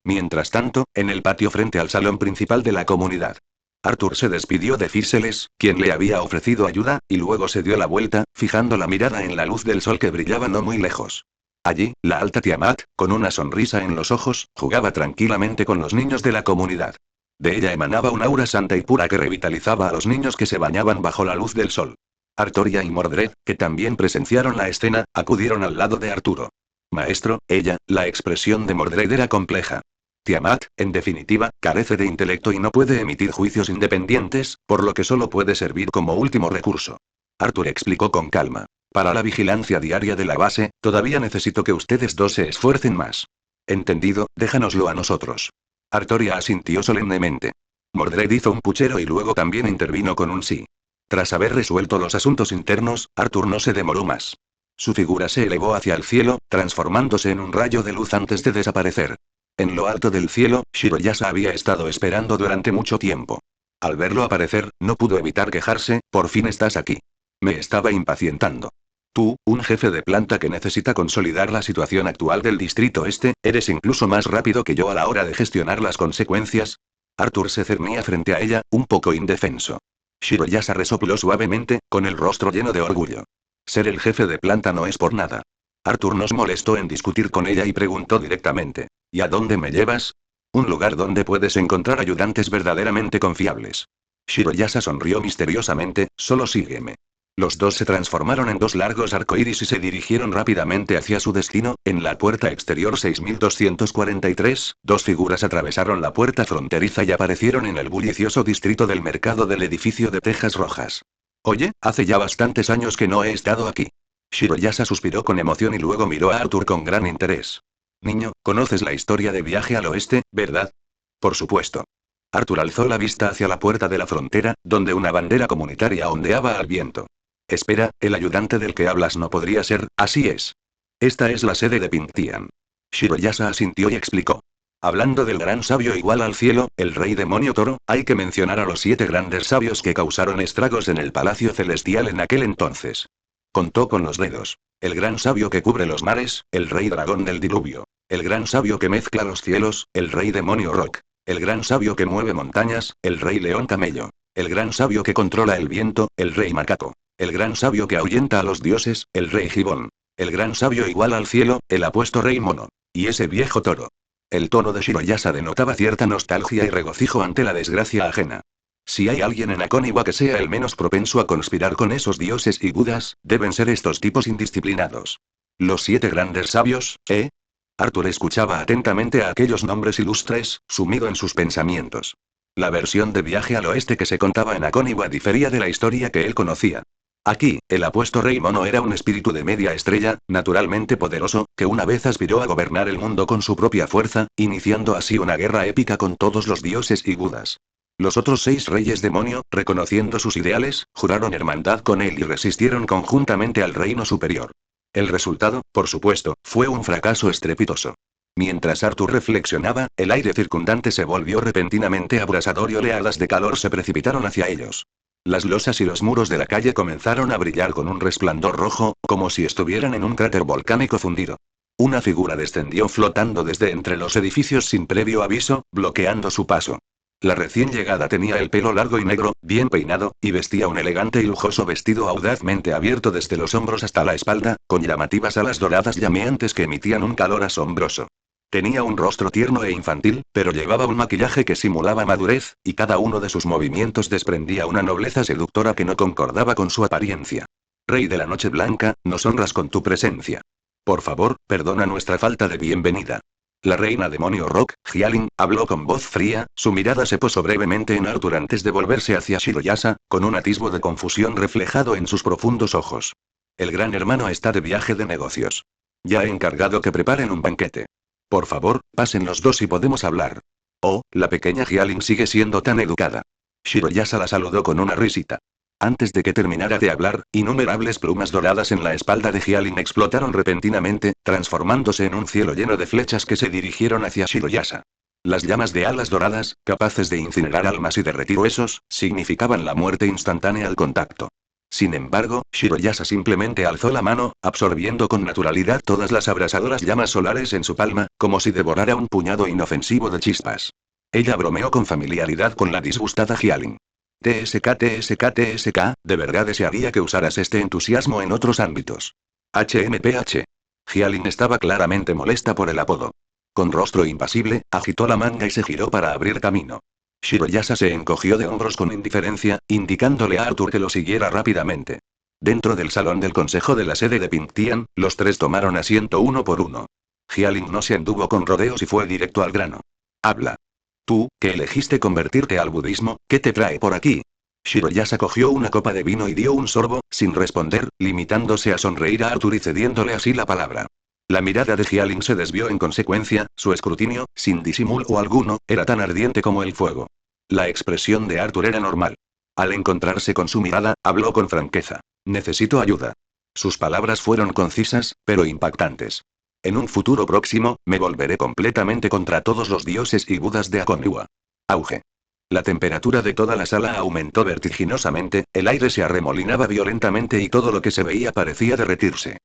Mientras tanto, en el patio frente al salón principal de la comunidad. Arthur se despidió de Físeles, quien le había ofrecido ayuda, y luego se dio la vuelta, fijando la mirada en la luz del sol que brillaba no muy lejos. Allí, la alta Tiamat, con una sonrisa en los ojos, jugaba tranquilamente con los niños de la comunidad. De ella emanaba un aura santa y pura que revitalizaba a los niños que se bañaban bajo la luz del sol. Artoria y Mordred, que también presenciaron la escena, acudieron al lado de Arturo. Maestro, la expresión de Mordred era compleja. Tiamat, en definitiva, carece de intelecto y no puede emitir juicios independientes, por lo que solo puede servir como último recurso. Arthur explicó con calma. Para la vigilancia diaria de la base, todavía necesito que ustedes dos se esfuercen más. Entendido, déjanoslo a nosotros. Artoria asintió solemnemente. Mordred hizo un puchero y luego también intervino con un sí. Tras haber resuelto los asuntos internos, Arthur no se demoró más. Su figura se elevó hacia el cielo, transformándose en un rayo de luz antes de desaparecer. En lo alto del cielo, Shiroyasa había estado esperando durante mucho tiempo. Al verlo aparecer, no pudo evitar quejarse: por fin estás aquí. Me estaba impacientando. Tú, un jefe de planta que necesita consolidar la situación actual del distrito este, eres incluso más rápido que yo a la hora de gestionar las consecuencias. Arthur se cernía frente a ella, un poco indefenso. Shiroyasa resopló suavemente, con el rostro lleno de orgullo. Ser el jefe de planta no es por nada. Arthur no se molestó en discutir con ella y preguntó directamente: ¿y a dónde me llevas? Un lugar donde puedes encontrar ayudantes verdaderamente confiables. Shiroyasa sonrió misteriosamente: solo sígueme. Los dos se transformaron en dos largos arcoíris y se dirigieron rápidamente hacia su destino. En la puerta exterior 6243, dos figuras atravesaron la puerta fronteriza y aparecieron en el bullicioso distrito del mercado del edificio de tejas rojas. Oye, hace ya bastantes años que no he estado aquí. Shiroyasa suspiró con emoción y luego miró a Arthur con gran interés. Niño, conoces la historia de Viaje al Oeste, ¿verdad? Por supuesto. Arthur alzó la vista hacia la puerta de la frontera, donde una bandera comunitaria ondeaba al viento. Espera, el ayudante del que hablas no podría ser, así es. Esta es la sede de Pingtian. Shiroyasa asintió y explicó. Hablando del gran sabio igual al cielo, el rey demonio toro, hay que mencionar a los 7 grandes sabios que causaron estragos en el palacio celestial en aquel entonces. Contó con los dedos. El gran sabio que cubre los mares, el rey dragón del diluvio. El gran sabio que mezcla los cielos, el rey demonio Rock. El gran sabio que mueve montañas, el rey león camello. El gran sabio que controla el viento, el rey macaco. El gran sabio que ahuyenta a los dioses, el rey gibón. El gran sabio igual al cielo, el apuesto rey mono. Y ese viejo toro. El tono de Shiroyasa denotaba cierta nostalgia y regocijo ante la desgracia ajena. Si hay alguien en Akoniwa que sea el menos propenso a conspirar con esos dioses y budas, deben ser estos tipos indisciplinados. Los 7 grandes sabios, ¿eh? Arthur escuchaba atentamente a aquellos nombres ilustres, sumido en sus pensamientos. La versión de Viaje al Oeste que se contaba en Akoniwa difería de la historia que él conocía. Aquí, el apuesto rey mono era un espíritu de media estrella, naturalmente poderoso, que una vez aspiró a gobernar el mundo con su propia fuerza, iniciando así una guerra épica con todos los dioses y budas. Los otros 6 reyes demonio, reconociendo sus ideales, juraron hermandad con él y resistieron conjuntamente al reino superior. El resultado, por supuesto, fue un fracaso estrepitoso. Mientras Arthur reflexionaba, el aire circundante se volvió repentinamente abrasador y oleadas de calor se precipitaron hacia ellos. Las losas y los muros de la calle comenzaron a brillar con un resplandor rojo, como si estuvieran en un cráter volcánico fundido. Una figura descendió flotando desde entre los edificios sin previo aviso, bloqueando su paso. La recién llegada tenía el pelo largo y negro, bien peinado, y vestía un elegante y lujoso vestido audazmente abierto desde los hombros hasta la espalda, con llamativas alas doradas llameantes que emitían un calor asombroso. Tenía un rostro tierno e infantil, pero llevaba un maquillaje que simulaba madurez, y cada uno de sus movimientos desprendía una nobleza seductora que no concordaba con su apariencia. Rey de la Noche Blanca, nos honras con tu presencia. Por favor, perdona nuestra falta de bienvenida. La reina demonio Rock, Hyalin, habló con voz fría, su mirada se posó brevemente en Arthur antes de volverse hacia Shiroyasa, con un atisbo de confusión reflejado en sus profundos ojos. El gran hermano está de viaje de negocios. Ya he encargado que preparen un banquete. Por favor, pasen los dos y podemos hablar. Oh, la pequeña Hyalin sigue siendo tan educada. Shiroyasa la saludó con una risita. Antes de que terminara de hablar, innumerables plumas doradas en la espalda de Hyalin explotaron repentinamente, transformándose en un cielo lleno de flechas que se dirigieron hacia Shiroyasa. Las llamas de alas doradas, capaces de incinerar almas y derretir huesos, significaban la muerte instantánea al contacto. Sin embargo, Shiroyasa simplemente alzó la mano, absorbiendo con naturalidad todas las abrasadoras llamas solares en su palma, como si devorara un puñado inofensivo de chispas. Ella bromeó con familiaridad con la disgustada Hyalin. TSK, de verdad desearía que usaras este entusiasmo en otros ámbitos. HMPH. Hyalin estaba claramente molesta por el apodo. Con rostro impasible, agitó la manga y se giró para abrir camino. Shiroyasa se encogió de hombros con indiferencia, indicándole a Arthur que lo siguiera rápidamente. Dentro del salón del consejo de la sede de Pingtian, los 3 tomaron asiento uno por uno. Hyalin no se anduvo con rodeos y fue directo al grano. Habla. Tú, que elegiste convertirte al budismo, ¿qué te trae por aquí? Shiroyasa cogió una copa de vino y dio un sorbo, sin responder, limitándose a sonreír a Arthur y cediéndole así la palabra. La mirada de Hyalin se desvió en consecuencia, su escrutinio, sin disimulo alguno, era tan ardiente como el fuego. La expresión de Arthur era normal. Al encontrarse con su mirada, habló con franqueza. Necesito ayuda. Sus palabras fueron concisas, pero impactantes. En un futuro próximo, me volveré completamente contra todos los dioses y budas de Akoniwa. Auge. La temperatura de toda la sala aumentó vertiginosamente, el aire se arremolinaba violentamente y todo lo que se veía parecía derretirse.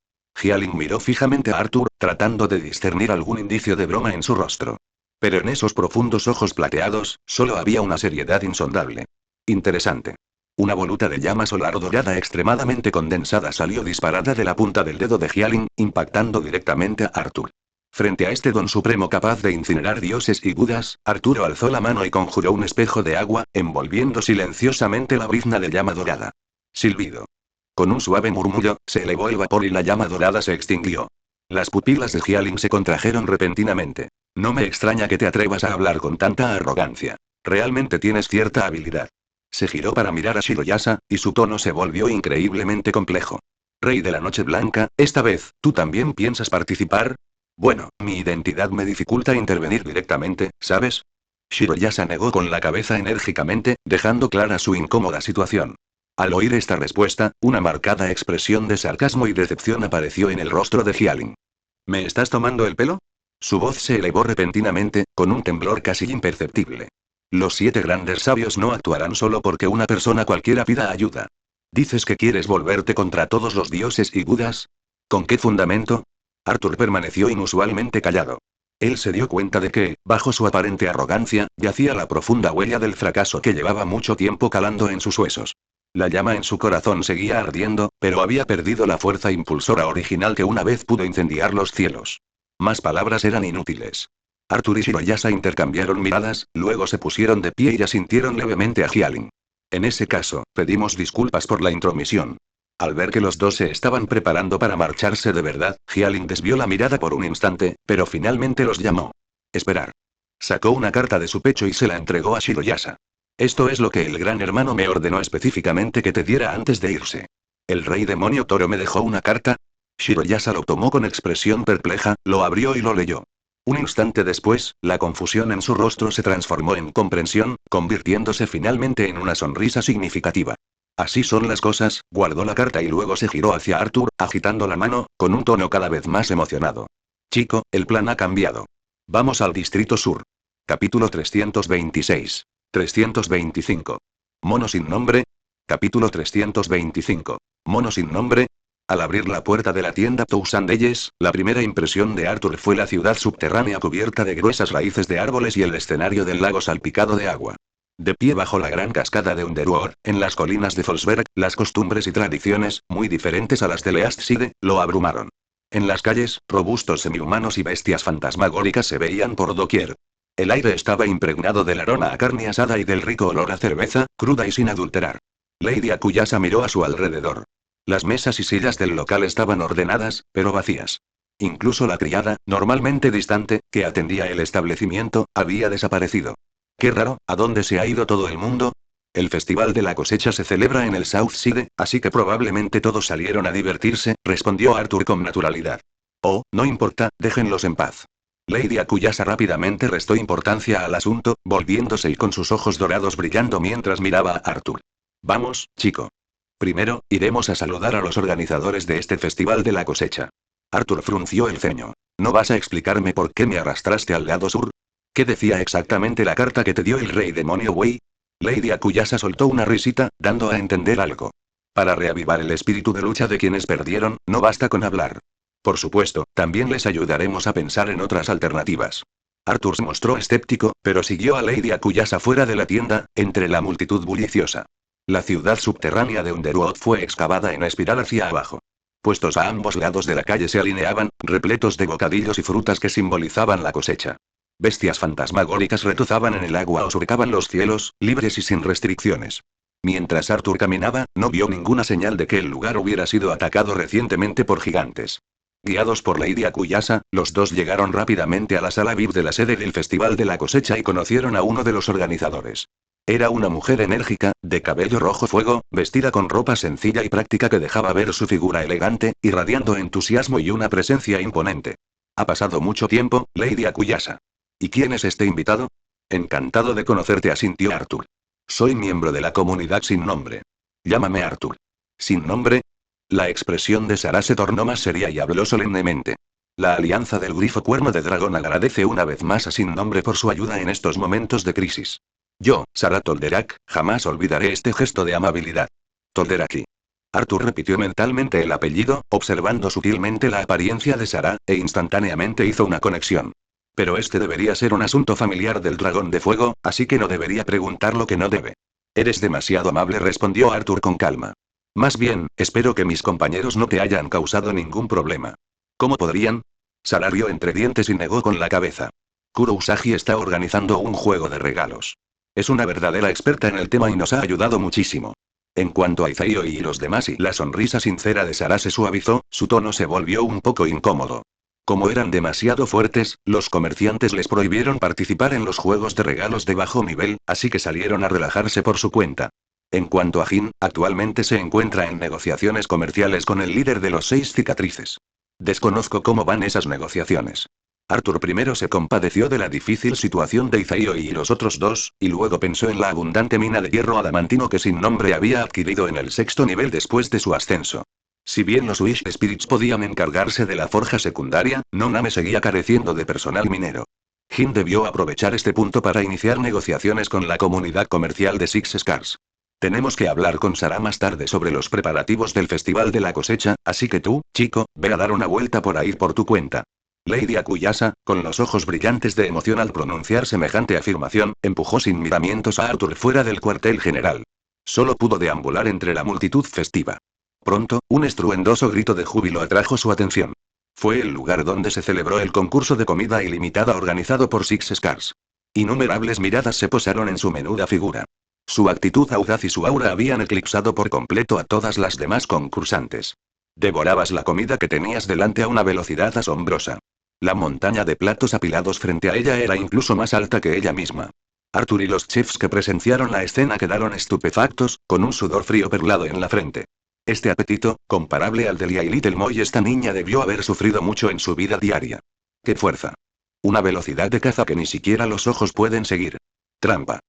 Hyalin miró fijamente a Arthur, tratando de discernir algún indicio de broma en su rostro. Pero en esos profundos ojos plateados, solo había una seriedad insondable. Interesante. Una voluta de llama solar dorada extremadamente condensada salió disparada de la punta del dedo de Hyalin, impactando directamente a Arthur. Frente a este don supremo capaz de incinerar dioses y budas, Arturo alzó la mano y conjuró un espejo de agua, envolviendo silenciosamente la brizna de llama dorada. Silbido. Con un suave murmullo, se elevó el vapor y la llama dorada se extinguió. Las pupilas de Hyalin se contrajeron repentinamente. No me extraña que te atrevas a hablar con tanta arrogancia. Realmente tienes cierta habilidad. Se giró para mirar a Shiroyasa, y su tono se volvió increíblemente complejo. Rey de la Noche Blanca, esta vez, ¿tú también piensas participar? Bueno, mi identidad me dificulta intervenir directamente, ¿sabes? Shiroyasa negó con la cabeza enérgicamente, dejando clara su incómoda situación. Al oír esta respuesta, una marcada expresión de sarcasmo y decepción apareció en el rostro de Hyaling. ¿Me estás tomando el pelo? Su voz se elevó repentinamente, con un temblor casi imperceptible. Los 7 grandes sabios no actuarán solo porque una persona cualquiera pida ayuda. ¿Dices que quieres volverte contra todos los dioses y budas? ¿Con qué fundamento? Arthur permaneció inusualmente callado. Él se dio cuenta de que, bajo su aparente arrogancia, yacía la profunda huella del fracaso que llevaba mucho tiempo calando en sus huesos. La llama en su corazón seguía ardiendo, pero había perdido la fuerza impulsora original que una vez pudo incendiar los cielos. Más palabras eran inútiles. Arthur y Shiroyasa intercambiaron miradas, luego se pusieron de pie y asintieron levemente a Hyaling. En ese caso, pedimos disculpas por la intromisión. Al ver que los dos se estaban preparando para marcharse de verdad, Hyaling desvió la mirada por un instante, pero finalmente los llamó. Esperar. Sacó una carta de su pecho y se la entregó a Shiroyasa. Esto es lo que el gran hermano me ordenó específicamente que te diera antes de irse. ¿El rey demonio Toro me dejó una carta? Shiroyasa lo tomó con expresión perpleja, lo abrió y lo leyó. Un instante después, la confusión en su rostro se transformó en comprensión, convirtiéndose finalmente en una sonrisa significativa. Así son las cosas, guardó la carta y luego se giró hacia Arthur, agitando la mano, con un tono cada vez más emocionado. Chico, el plan ha cambiado. Vamos al Distrito Sur. Capítulo 326. 325. Mono sin nombre. Capítulo 325. Mono sin nombre. Al abrir la puerta de la tienda Thousand Eyes, la primera impresión de Arthur fue la ciudad subterránea cubierta de gruesas raíces de árboles y el escenario del lago salpicado de agua. De pie bajo la gran cascada de Underworld, en las colinas de Folsberg, las costumbres y tradiciones, muy diferentes a las de Leastside, lo abrumaron. En las calles, robustos semihumanos y bestias fantasmagóricas se veían por doquier. El aire estaba impregnado del aroma a carne asada y del rico olor a cerveza, cruda y sin adulterar. Lady Akuyasa miró a su alrededor. Las mesas y sillas del local estaban ordenadas, pero vacías. Incluso la criada, normalmente distante, que atendía el establecimiento, había desaparecido. Qué raro, ¿a dónde se ha ido todo el mundo? El festival de la cosecha se celebra en el Southside, así que probablemente todos salieron a divertirse, respondió Arthur con naturalidad. Oh, no importa, déjenlos en paz. Lady Akuyasa rápidamente restó importancia al asunto, volviéndose y con sus ojos dorados brillando mientras miraba a Arthur. Vamos, chico. Primero, iremos a saludar a los organizadores de este festival de la cosecha. Arthur frunció el ceño. ¿No vas a explicarme por qué me arrastraste al lado sur? ¿Qué decía exactamente la carta que te dio el rey demonio Wei? Lady Akuyasa soltó una risita, dando a entender algo. Para reavivar el espíritu de lucha de quienes perdieron, no basta con hablar. Por supuesto, también les ayudaremos a pensar en otras alternativas. Arthur se mostró escéptico, pero siguió a Lady Akuyasa fuera de la tienda, entre la multitud bulliciosa. La ciudad subterránea de Underworld fue excavada en espiral hacia abajo. Puestos a ambos lados de la calle se alineaban, repletos de bocadillos y frutas que simbolizaban la cosecha. Bestias fantasmagóricas retozaban en el agua o surcaban los cielos, libres y sin restricciones. Mientras Arthur caminaba, no vio ninguna señal de que el lugar hubiera sido atacado recientemente por gigantes. Guiados por Lady Akuyasa, los dos llegaron rápidamente a la sala VIP de la sede del Festival de la Cosecha y conocieron a uno de los organizadores. Era una mujer enérgica, de cabello rojo fuego, vestida con ropa sencilla y práctica que dejaba ver su figura elegante, irradiando entusiasmo y una presencia imponente. Ha pasado mucho tiempo, Lady Akuyasa. ¿Y quién es este invitado? Encantado de conocerte, asintió Arthur. Soy miembro de la comunidad sin nombre. Llámame Arthur. ¿Sin nombre? La expresión de Sarah se tornó más seria y habló solemnemente. La alianza del grifo Cuerno de Dragón agradece una vez más a Sin Nombre por su ayuda en estos momentos de crisis. Yo, Sarah Tolderak, jamás olvidaré este gesto de amabilidad. Tolderaki. Arthur repitió mentalmente el apellido, observando sutilmente la apariencia de Sarah, e instantáneamente hizo una conexión. Pero este debería ser un asunto familiar del dragón de fuego, así que no debería preguntar lo que no debe. Eres demasiado amable, respondió Arthur con calma. Más bien, espero que mis compañeros no te hayan causado ningún problema. ¿Cómo podrían? Sarah rió entre dientes y negó con la cabeza. Kuro Usagi está organizando un juego de regalos. Es una verdadera experta en el tema y nos ha ayudado muchísimo. En cuanto a Izaiyo y los demás, y la sonrisa sincera de Sarah se suavizó, su tono se volvió un poco incómodo. Como eran demasiado fuertes, los comerciantes les prohibieron participar en los juegos de regalos de bajo nivel, así que salieron a relajarse por su cuenta. En cuanto a Jin, actualmente se encuentra en negociaciones comerciales con el líder de los 6 cicatrices. Desconozco cómo van esas negociaciones. Arthur primero se compadeció de la difícil situación de Izaioi y los otros dos, y luego pensó en la abundante mina de hierro adamantino que sin nombre había adquirido en el 6º nivel después de su ascenso. Si bien los Wish Spirits podían encargarse de la forja secundaria, Noname seguía careciendo de personal minero. Jin debió aprovechar este punto para iniciar negociaciones con la comunidad comercial de Six Scars. Tenemos que hablar con Sarah más tarde sobre los preparativos del Festival de la Cosecha, así que tú, chico, ve a dar una vuelta por ahí por tu cuenta. Lady Akuyasa, con los ojos brillantes de emoción al pronunciar semejante afirmación, empujó sin miramientos a Arthur fuera del cuartel general. Solo pudo deambular entre la multitud festiva. Pronto, un estruendoso grito de júbilo atrajo su atención. Fue el lugar donde se celebró el concurso de comida ilimitada organizado por Six Scars. Innumerables miradas se posaron en su menuda figura. Su actitud audaz y su aura habían eclipsado por completo a todas las demás concursantes. Devorabas la comida que tenías delante a una velocidad asombrosa. La montaña de platos apilados frente a ella era incluso más alta que ella misma. Arthur y los chefs que presenciaron la escena quedaron estupefactos, con un sudor frío perlado en la frente. Este apetito, comparable al de Lia y Little Moy, esta niña debió haber sufrido mucho en su vida diaria. ¡Qué fuerza! Una velocidad de caza que ni siquiera los ojos pueden seguir. Trampa.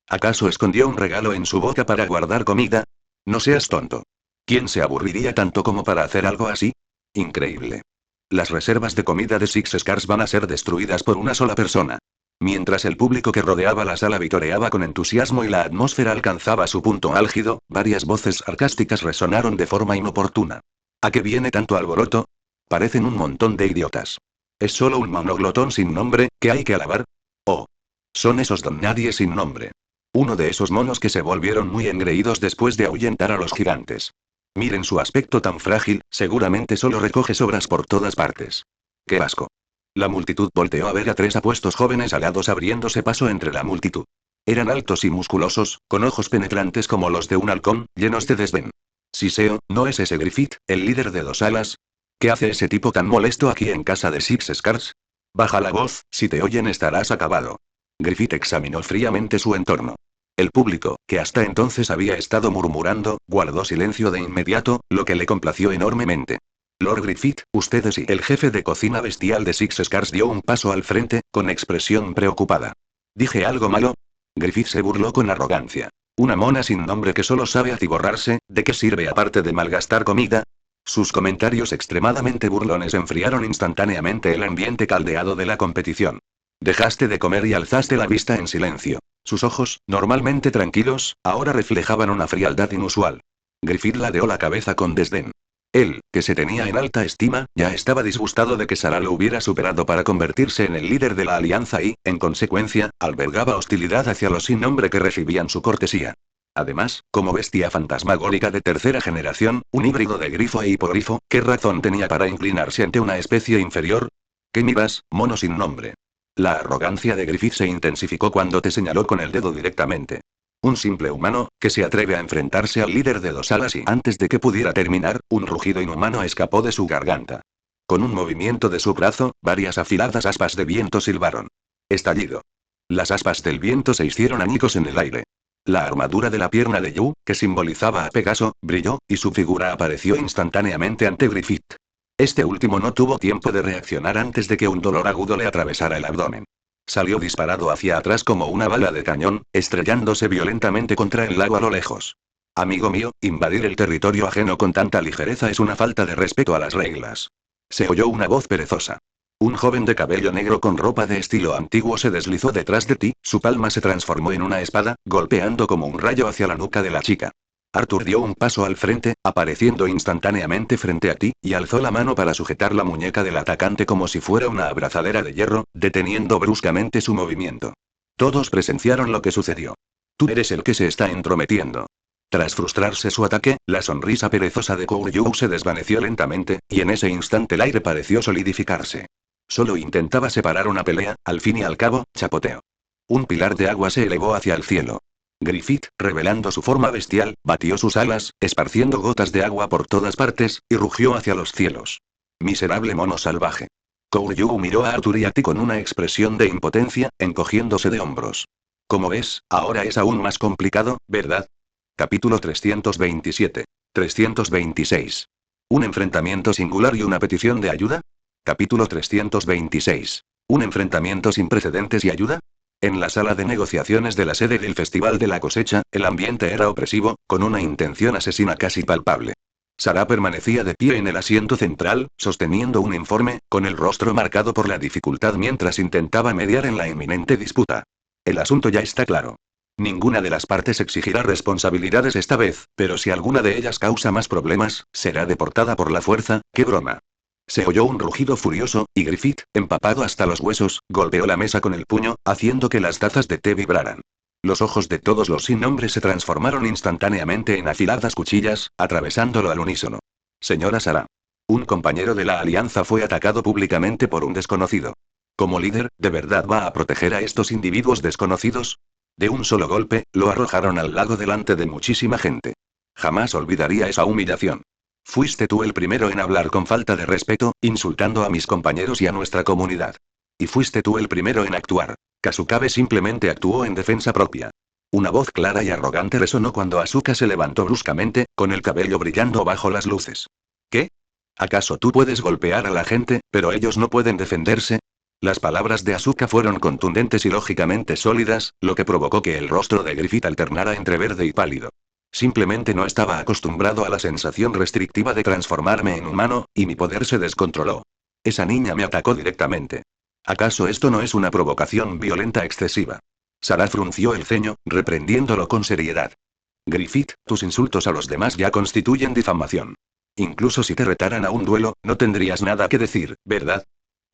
¿Acaso escondió un regalo en su boca para guardar comida? No seas tonto. ¿Quién se aburriría tanto como para hacer algo así? Increíble. Las reservas de comida de Six Scars van a ser destruidas por una sola persona. Mientras el público que rodeaba la sala vitoreaba con entusiasmo y la atmósfera alcanzaba su punto álgido, varias voces sarcásticas resonaron de forma inoportuna. ¿A qué viene tanto alboroto? Parecen un montón de idiotas. ¿Es solo un monoglotón sin nombre, que hay que alabar? Oh. Son esos don nadie sin nombre. Uno de esos monos que se volvieron muy engreídos después de ahuyentar a los gigantes. Miren su aspecto tan frágil, seguramente solo recoge sobras por todas partes. ¡Qué asco! La multitud volteó a ver a 3 apuestos jóvenes alados abriéndose paso entre la multitud. Eran altos y musculosos, con ojos penetrantes como los de un halcón, llenos de desdén. Siseo, ¿no es ese Griffith, el líder de 2 alas? ¿Qué hace ese tipo tan molesto aquí en casa de Six Scars? Baja la voz, si te oyen estarás acabado. Griffith examinó fríamente su entorno. El público, que hasta entonces había estado murmurando, guardó silencio de inmediato, lo que le complació enormemente. Lord Griffith, usted es el jefe de cocina bestial de Six Scars, dio un paso al frente, con expresión preocupada. ¿Dije algo malo? Griffith se burló con arrogancia. Una mona sin nombre que solo sabe atiborrarse, ¿de qué sirve aparte de malgastar comida? Sus comentarios extremadamente burlones enfriaron instantáneamente el ambiente caldeado de la competición. Dejaste de comer y alzaste la vista en silencio. Sus ojos, normalmente tranquilos, ahora reflejaban una frialdad inusual. Griffith ladeó la cabeza con desdén. Él, que se tenía en alta estima, ya estaba disgustado de que Sarah lo hubiera superado para convertirse en el líder de la alianza y, en consecuencia, albergaba hostilidad hacia los sin nombre que recibían su cortesía. Además, como bestia fantasmagórica de 3ª generación, un híbrido de grifo e hipogrifo, ¿qué razón tenía para inclinarse ante una especie inferior? ¿Qué miras, mono sin nombre? La arrogancia de Griffith se intensificó cuando te señaló con el dedo directamente. Un simple humano, que se atreve a enfrentarse al líder de 2 alas y antes de que pudiera terminar, un rugido inhumano escapó de su garganta. Con un movimiento de su brazo, varias afiladas aspas de viento silbaron. Estallido. Las aspas del viento se hicieron añicos en el aire. La armadura de la pierna de Yu, que simbolizaba a Pegaso, brilló, y su figura apareció instantáneamente ante Griffith. Este último no tuvo tiempo de reaccionar antes de que un dolor agudo le atravesara el abdomen. Salió disparado hacia atrás como una bala de cañón, estrellándose violentamente contra el lago a lo lejos. Amigo mío, invadir el territorio ajeno con tanta ligereza es una falta de respeto a las reglas. Se oyó una voz perezosa. Un joven de cabello negro con ropa de estilo antiguo se deslizó detrás de ti, su palma se transformó en una espada, golpeando como un rayo hacia la nuca de la chica. Arthur dio un paso al frente, apareciendo instantáneamente frente a ti, y alzó la mano para sujetar la muñeca del atacante como si fuera una abrazadera de hierro, deteniendo bruscamente su movimiento. Todos presenciaron lo que sucedió. Tú eres el que se está entrometiendo. Tras frustrarse su ataque, la sonrisa perezosa de Kouryu se desvaneció lentamente, y en ese instante el aire pareció solidificarse. Solo intentaba separar una pelea, al fin y al cabo, chapoteo. Un pilar de agua se elevó hacia el cielo. Griffith, revelando su forma bestial, batió sus alas, esparciendo gotas de agua por todas partes, y rugió hacia los cielos. Miserable mono salvaje. Kouryu miró a Arthur y a ti con una expresión de impotencia, encogiéndose de hombros. Como ves, ahora es aún más complicado, ¿verdad? Capítulo 327. 326. ¿Un enfrentamiento singular y una petición de ayuda? Capítulo 326. ¿Un enfrentamiento sin precedentes y ayuda? En la sala de negociaciones de la sede del Festival de la Cosecha, el ambiente era opresivo, con una intención asesina casi palpable. Sarah permanecía de pie en el asiento central, sosteniendo un informe, con el rostro marcado por la dificultad mientras intentaba mediar en la inminente disputa. El asunto ya está claro. Ninguna de las partes exigirá responsabilidades esta vez, pero si alguna de ellas causa más problemas, será deportada por la fuerza. ¡Qué broma! Se oyó un rugido furioso, y Griffith, empapado hasta los huesos, golpeó la mesa con el puño, haciendo que las tazas de té vibraran. Los ojos de todos los sin nombre se transformaron instantáneamente en afiladas cuchillas, atravesándolo al unísono. Señora Sarah. Un compañero de la Alianza fue atacado públicamente por un desconocido. Como líder, ¿de verdad va a proteger a estos individuos desconocidos? De un solo golpe, lo arrojaron al lago delante de muchísima gente. Jamás olvidaría esa humillación. Fuiste tú el primero en hablar con falta de respeto, insultando a mis compañeros y a nuestra comunidad. Y fuiste tú el primero en actuar. Kasukabe simplemente actuó en defensa propia. Una voz clara y arrogante resonó cuando Asuka se levantó bruscamente, con el cabello brillando bajo las luces. ¿Qué? ¿Acaso tú puedes golpear a la gente, pero ellos no pueden defenderse? Las palabras de Asuka fueron contundentes y lógicamente sólidas, lo que provocó que el rostro de Griffith alternara entre verde y pálido. Simplemente no estaba acostumbrado a la sensación restrictiva de transformarme en humano, y mi poder se descontroló. Esa niña me atacó directamente. ¿Acaso esto no es una provocación violenta excesiva? Sarah frunció el ceño, reprendiéndolo con seriedad. Griffith, tus insultos a los demás ya constituyen difamación. Incluso si te retaran a un duelo, no tendrías nada que decir, ¿verdad?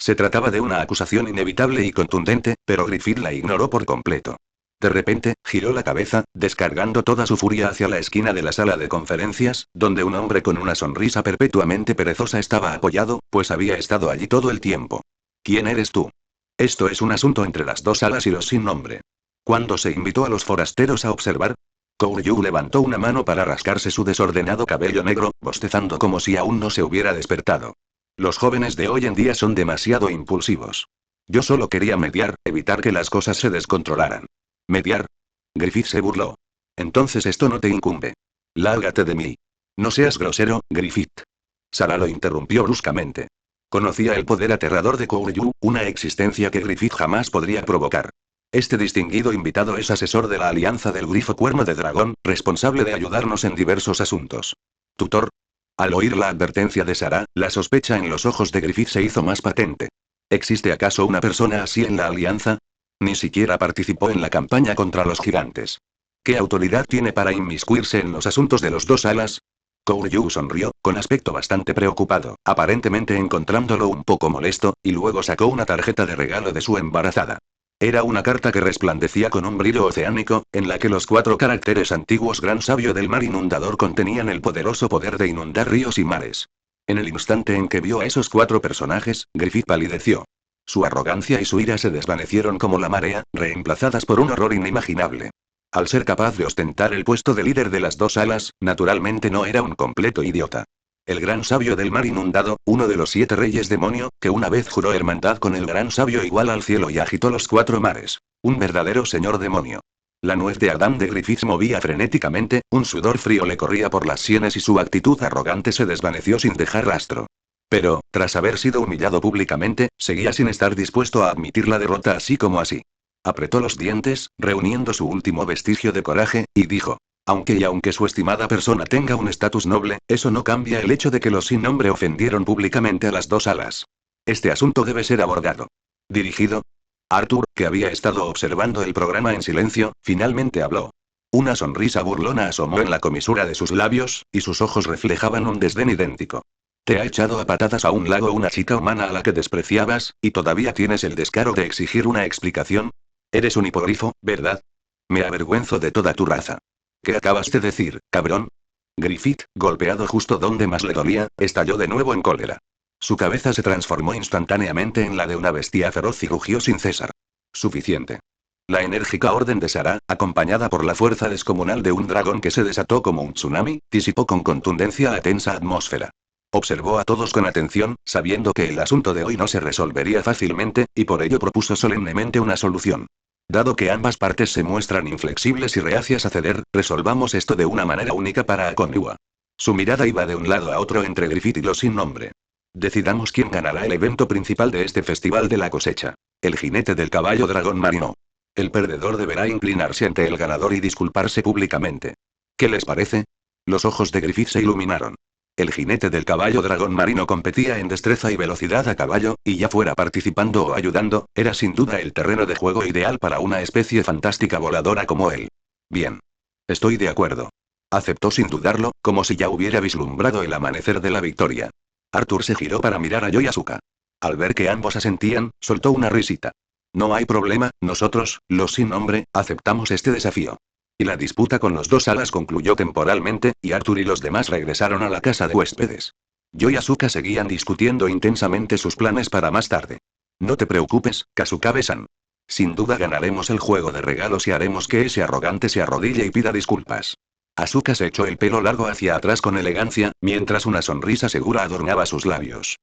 Se trataba de una acusación inevitable y contundente, pero Griffith la ignoró por completo. De repente, giró la cabeza, descargando toda su furia hacia la esquina de la sala de conferencias, donde un hombre con una sonrisa perpetuamente perezosa estaba apoyado, pues había estado allí todo el tiempo. ¿Quién eres tú? Esto es un asunto entre las dos salas y los sin nombre. ¿Cuándo se invitó a los forasteros a observar? Kouryu levantó una mano para rascarse su desordenado cabello negro, bostezando como si aún no se hubiera despertado. Los jóvenes de hoy en día son demasiado impulsivos. Yo solo quería mediar, evitar que las cosas se descontrolaran. ¿Mediar? Griffith se burló. Entonces esto no te incumbe. Lárgate de mí. No seas grosero, Griffith. Sarah lo interrumpió bruscamente. Conocía el poder aterrador de Kouryu, una existencia que Griffith jamás podría provocar. Este distinguido invitado es asesor de la Alianza del Grifo Cuerno de Dragón, responsable de ayudarnos en diversos asuntos. Tutor. Al oír la advertencia de Sarah, la sospecha en los ojos de Griffith se hizo más patente. ¿Existe acaso una persona así en la Alianza? Ni siquiera participó en la campaña contra los gigantes. ¿Qué autoridad tiene para inmiscuirse en los asuntos de los dos alas? Kouryu sonrió, con aspecto bastante preocupado, aparentemente encontrándolo un poco molesto, y luego sacó una tarjeta de regalo de su embarazada. Era una carta que resplandecía con un brillo oceánico, en la que los 4 caracteres antiguos Gran Sabio del Mar Inundador contenían el poderoso poder de inundar ríos y mares. En el instante en que vio a esos 4 personajes, Griffith palideció. Su arrogancia y su ira se desvanecieron como la marea, reemplazadas por un horror inimaginable. Al ser capaz de ostentar el puesto de líder de las dos alas, naturalmente no era un completo idiota. El gran sabio del mar inundado, uno de los 7 reyes demonio, que una vez juró hermandad con el gran sabio igual al cielo y agitó los 4 mares. Un verdadero señor demonio. La nuez de Adán de Griffith movía frenéticamente, un sudor frío le corría por las sienes y su actitud arrogante se desvaneció sin dejar rastro. Pero, tras haber sido humillado públicamente, seguía sin estar dispuesto a admitir la derrota así como así. Apretó los dientes, reuniendo su último vestigio de coraje, y dijo: aunque su estimada persona tenga un estatus noble, eso no cambia el hecho de que los sin nombre ofendieron públicamente a las dos alas. Este asunto debe ser abordado. Dirigido. Arthur, que había estado observando el programa en silencio, finalmente habló. Una sonrisa burlona asomó en la comisura de sus labios, y sus ojos reflejaban un desdén idéntico. Te ha echado a patadas a un lago una chica humana a la que despreciabas, y todavía tienes el descaro de exigir una explicación. Eres un hipogrifo, ¿verdad? Me avergüenzo de toda tu raza. ¿Qué acabas de decir, cabrón? Griffith, golpeado justo donde más le dolía, estalló de nuevo en cólera. Su cabeza se transformó instantáneamente en la de una bestia feroz y rugió sin cesar. Suficiente. La enérgica orden de Sarah, acompañada por la fuerza descomunal de un dragón que se desató como un tsunami, disipó con contundencia la tensa atmósfera. Observó a todos con atención, sabiendo que el asunto de hoy no se resolvería fácilmente, y por ello propuso solemnemente una solución. Dado que ambas partes se muestran inflexibles y reacias a ceder, resolvamos esto de una manera única para Akonua. Su mirada iba de un lado a otro entre Griffith y los sin nombre. Decidamos quién ganará el evento principal de este festival de la cosecha. El jinete del caballo dragón marino. El perdedor deberá inclinarse ante el ganador y disculparse públicamente. ¿Qué les parece? Los ojos de Griffith se iluminaron. El jinete del caballo dragón marino competía en destreza y velocidad a caballo, y ya fuera participando o ayudando, era sin duda el terreno de juego ideal para una especie fantástica voladora como él. Bien. Estoy de acuerdo. Aceptó sin dudarlo, como si ya hubiera vislumbrado el amanecer de la victoria. Arthur se giró para mirar a Yo y Asuka. Al ver que ambos asentían, soltó una risita. No hay problema, nosotros, los sin nombre, aceptamos este desafío. Y la disputa con los dos alas concluyó temporalmente, y Arthur y los demás regresaron a la casa de huéspedes. Yo y Asuka seguían discutiendo intensamente sus planes para más tarde. No te preocupes, Kasukabe-san. Sin duda ganaremos el juego de regalos y haremos que ese arrogante se arrodille y pida disculpas. Asuka se echó el pelo largo hacia atrás con elegancia, mientras una sonrisa segura adornaba sus labios.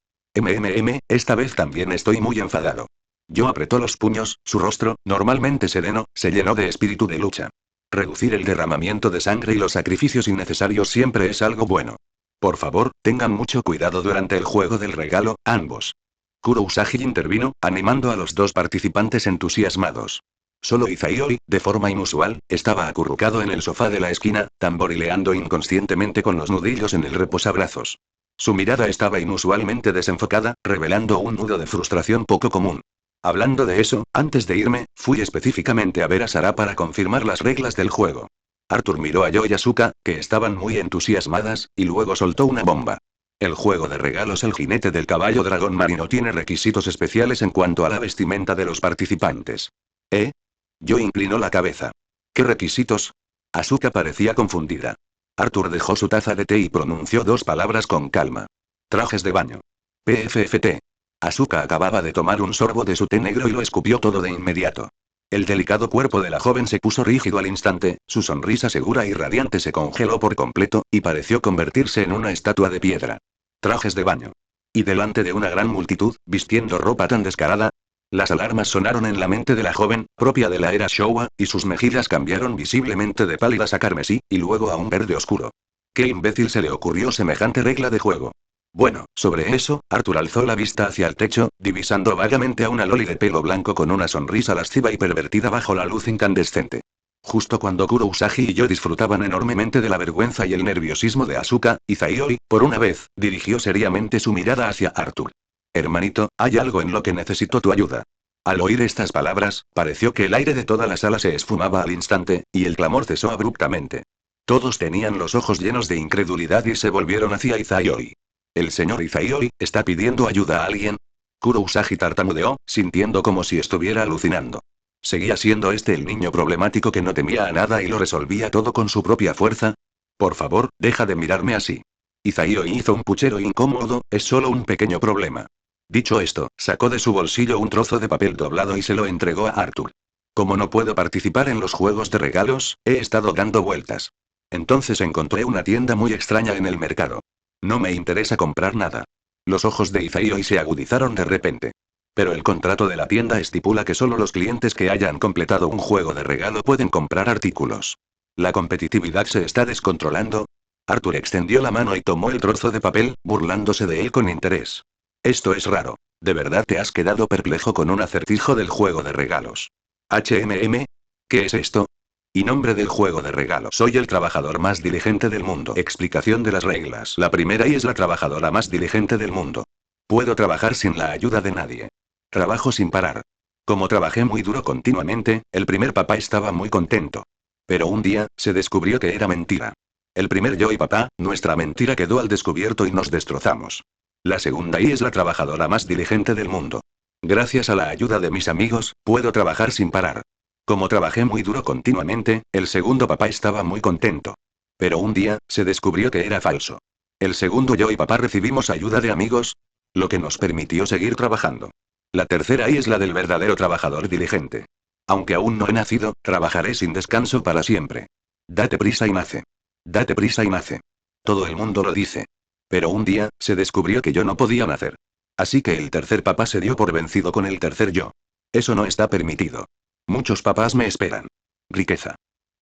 Esta vez también estoy muy enfadado. Yo apretó los puños, su rostro, normalmente sereno, se llenó de espíritu de lucha. Reducir el derramamiento de sangre y los sacrificios innecesarios siempre es algo bueno. Por favor, tengan mucho cuidado durante el juego del regalo, ambos. Kuro Usagi intervino, animando a los dos participantes entusiasmados. Solo Izaioi, de forma inusual, estaba acurrucado en el sofá de la esquina, tamborileando inconscientemente con los nudillos en el reposabrazos. Su mirada estaba inusualmente desenfocada, revelando un nudo de frustración poco común. Hablando de eso, antes de irme, fui específicamente a ver a Sara para confirmar las reglas del juego. Arthur miró a Yo y Asuka, que estaban muy entusiasmadas, y luego soltó una bomba. El juego de regalos El jinete del caballo dragón marino tiene requisitos especiales en cuanto a la vestimenta de los participantes. ¿Eh? Yo inclinó la cabeza. ¿Qué requisitos? Asuka parecía confundida. Arthur dejó su taza de té y pronunció dos palabras con calma. Trajes de baño. PFFT. Asuka acababa de tomar un sorbo de su té negro y lo escupió todo de inmediato. El delicado cuerpo de la joven se puso rígido al instante, su sonrisa segura y radiante se congeló por completo, y pareció convertirse en una estatua de piedra. Trajes de baño. Y delante de una gran multitud, vistiendo ropa tan descarada. Las alarmas sonaron en la mente de la joven, propia de la era Showa, y sus mejillas cambiaron visiblemente de pálidas a carmesí, y luego a un verde oscuro. ¿Qué imbécil se le ocurrió semejante regla de juego? Bueno, sobre eso, Arthur alzó la vista hacia el techo, divisando vagamente a una loli de pelo blanco con una sonrisa lasciva y pervertida bajo la luz incandescente. Justo cuando Kuro Usagi y yo disfrutaban enormemente de la vergüenza y el nerviosismo de Asuka, Izaioi, por una vez, dirigió seriamente su mirada hacia Arthur. Hermanito, hay algo en lo que necesito tu ayuda. Al oír estas palabras, pareció que el aire de toda la sala se esfumaba al instante, y el clamor cesó abruptamente. Todos tenían los ojos llenos de incredulidad y se volvieron hacia Izaioi. ¿El señor Izaioi está pidiendo ayuda a alguien? Kuro Usagi tartamudeó, sintiendo como si estuviera alucinando. ¿Seguía siendo este el niño problemático que no temía a nada y lo resolvía todo con su propia fuerza? Por favor, deja de mirarme así. Izaioi hizo un puchero incómodo, es solo un pequeño problema. Dicho esto, sacó de su bolsillo un trozo de papel doblado y se lo entregó a Arthur. Como no puedo participar en los juegos de regalos, he estado dando vueltas. Entonces encontré una tienda muy extraña en el mercado. No me interesa comprar nada. Los ojos de Izaioi se agudizaron de repente. Pero el contrato de la tienda estipula que solo los clientes que hayan completado un juego de regalo pueden comprar artículos. ¿La competitividad se está descontrolando? Arthur extendió la mano y tomó el trozo de papel, burlándose de él con interés. Esto es raro. ¿De verdad te has quedado perplejo con un acertijo del juego de regalos? ¿Qué es esto? Y nombre del juego de regalo. Soy el trabajador más diligente del mundo. Explicación de las reglas. La primera y es la trabajadora más diligente del mundo. Puedo trabajar sin la ayuda de nadie. Trabajo sin parar. Como trabajé muy duro continuamente, el primer papá estaba muy contento. Pero un día, se descubrió que era mentira. El primer yo y papá, nuestra mentira quedó al descubierto y nos destrozamos. La segunda y es la trabajadora más diligente del mundo. Gracias a la ayuda de mis amigos, puedo trabajar sin parar. Como trabajé muy duro continuamente, el segundo papá estaba muy contento. Pero un día, se descubrió que era falso. El segundo yo y papá recibimos ayuda de amigos, lo que nos permitió seguir trabajando. La tercera y es la del verdadero trabajador diligente. Aunque aún no he nacido, trabajaré sin descanso para siempre. Date prisa y nace. Date prisa y nace. Todo el mundo lo dice. Pero un día, se descubrió que yo no podía nacer. Así que el tercer papá se dio por vencido con el tercer yo. Eso no está permitido. Muchos papás me esperan. Riqueza.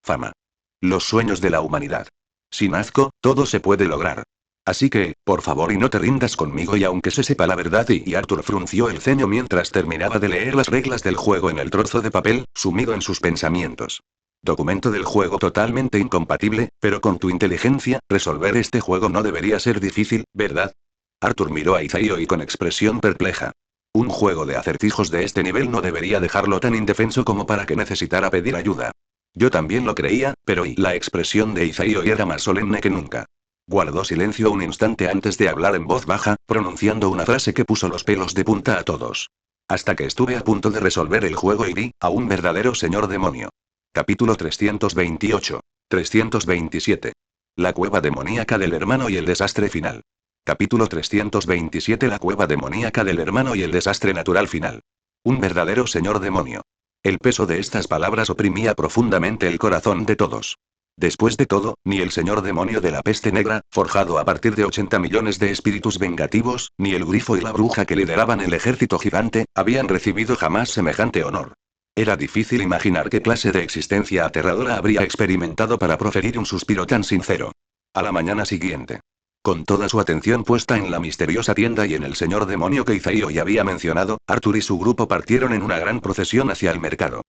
Fama. Los sueños de la humanidad. Sin asco, todo se puede lograr. Así que, por favor y no te rindas conmigo y aunque se sepa la verdad y Arthur frunció el ceño mientras terminaba de leer las reglas del juego en el trozo de papel, sumido en sus pensamientos. Documento del juego totalmente incompatible, pero con tu inteligencia, resolver este juego no debería ser difícil, ¿verdad? Arthur miró a Izaioi con expresión perpleja. Un juego de acertijos de este nivel no debería dejarlo tan indefenso como para que necesitara pedir ayuda. Yo también lo creía, pero la expresión de Izaioi era más solemne que nunca. Guardó silencio un instante antes de hablar en voz baja, pronunciando una frase que puso los pelos de punta a todos. Hasta que estuve a punto de resolver el juego y vi a un verdadero señor demonio. Capítulo 328. 327. La cueva demoníaca del hermano y el desastre final. Capítulo 327. La cueva demoníaca del hermano y el desastre natural final. Un verdadero señor demonio. El peso de estas palabras oprimía profundamente el corazón de todos. Después de todo, ni el señor demonio de la peste negra, forjado a partir de 80 millones de espíritus vengativos, ni el grifo y la bruja que lideraban el ejército gigante, habían recibido jamás semejante honor. Era difícil imaginar qué clase de existencia aterradora habría experimentado para proferir un suspiro tan sincero. A la mañana siguiente. Con toda su atención puesta en la misteriosa tienda y en el señor demonio que Izaioi había mencionado, Arthur y su grupo partieron en una gran procesión hacia el mercado.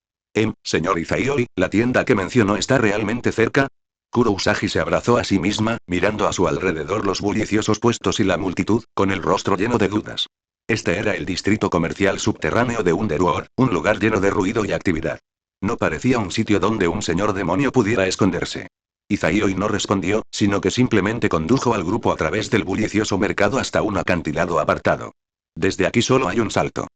Señor Izaioi, ¿la tienda que mencionó está realmente cerca? Kuro Usagi se abrazó a sí misma, mirando a su alrededor los bulliciosos puestos y la multitud, con el rostro lleno de dudas. Este era el distrito comercial subterráneo de Underworld, un lugar lleno de ruido y actividad. No parecía un sitio donde un señor demonio pudiera esconderse. Izaioi no respondió, sino que simplemente condujo al grupo a través del bullicioso mercado hasta un acantilado apartado. Desde aquí solo hay un salto.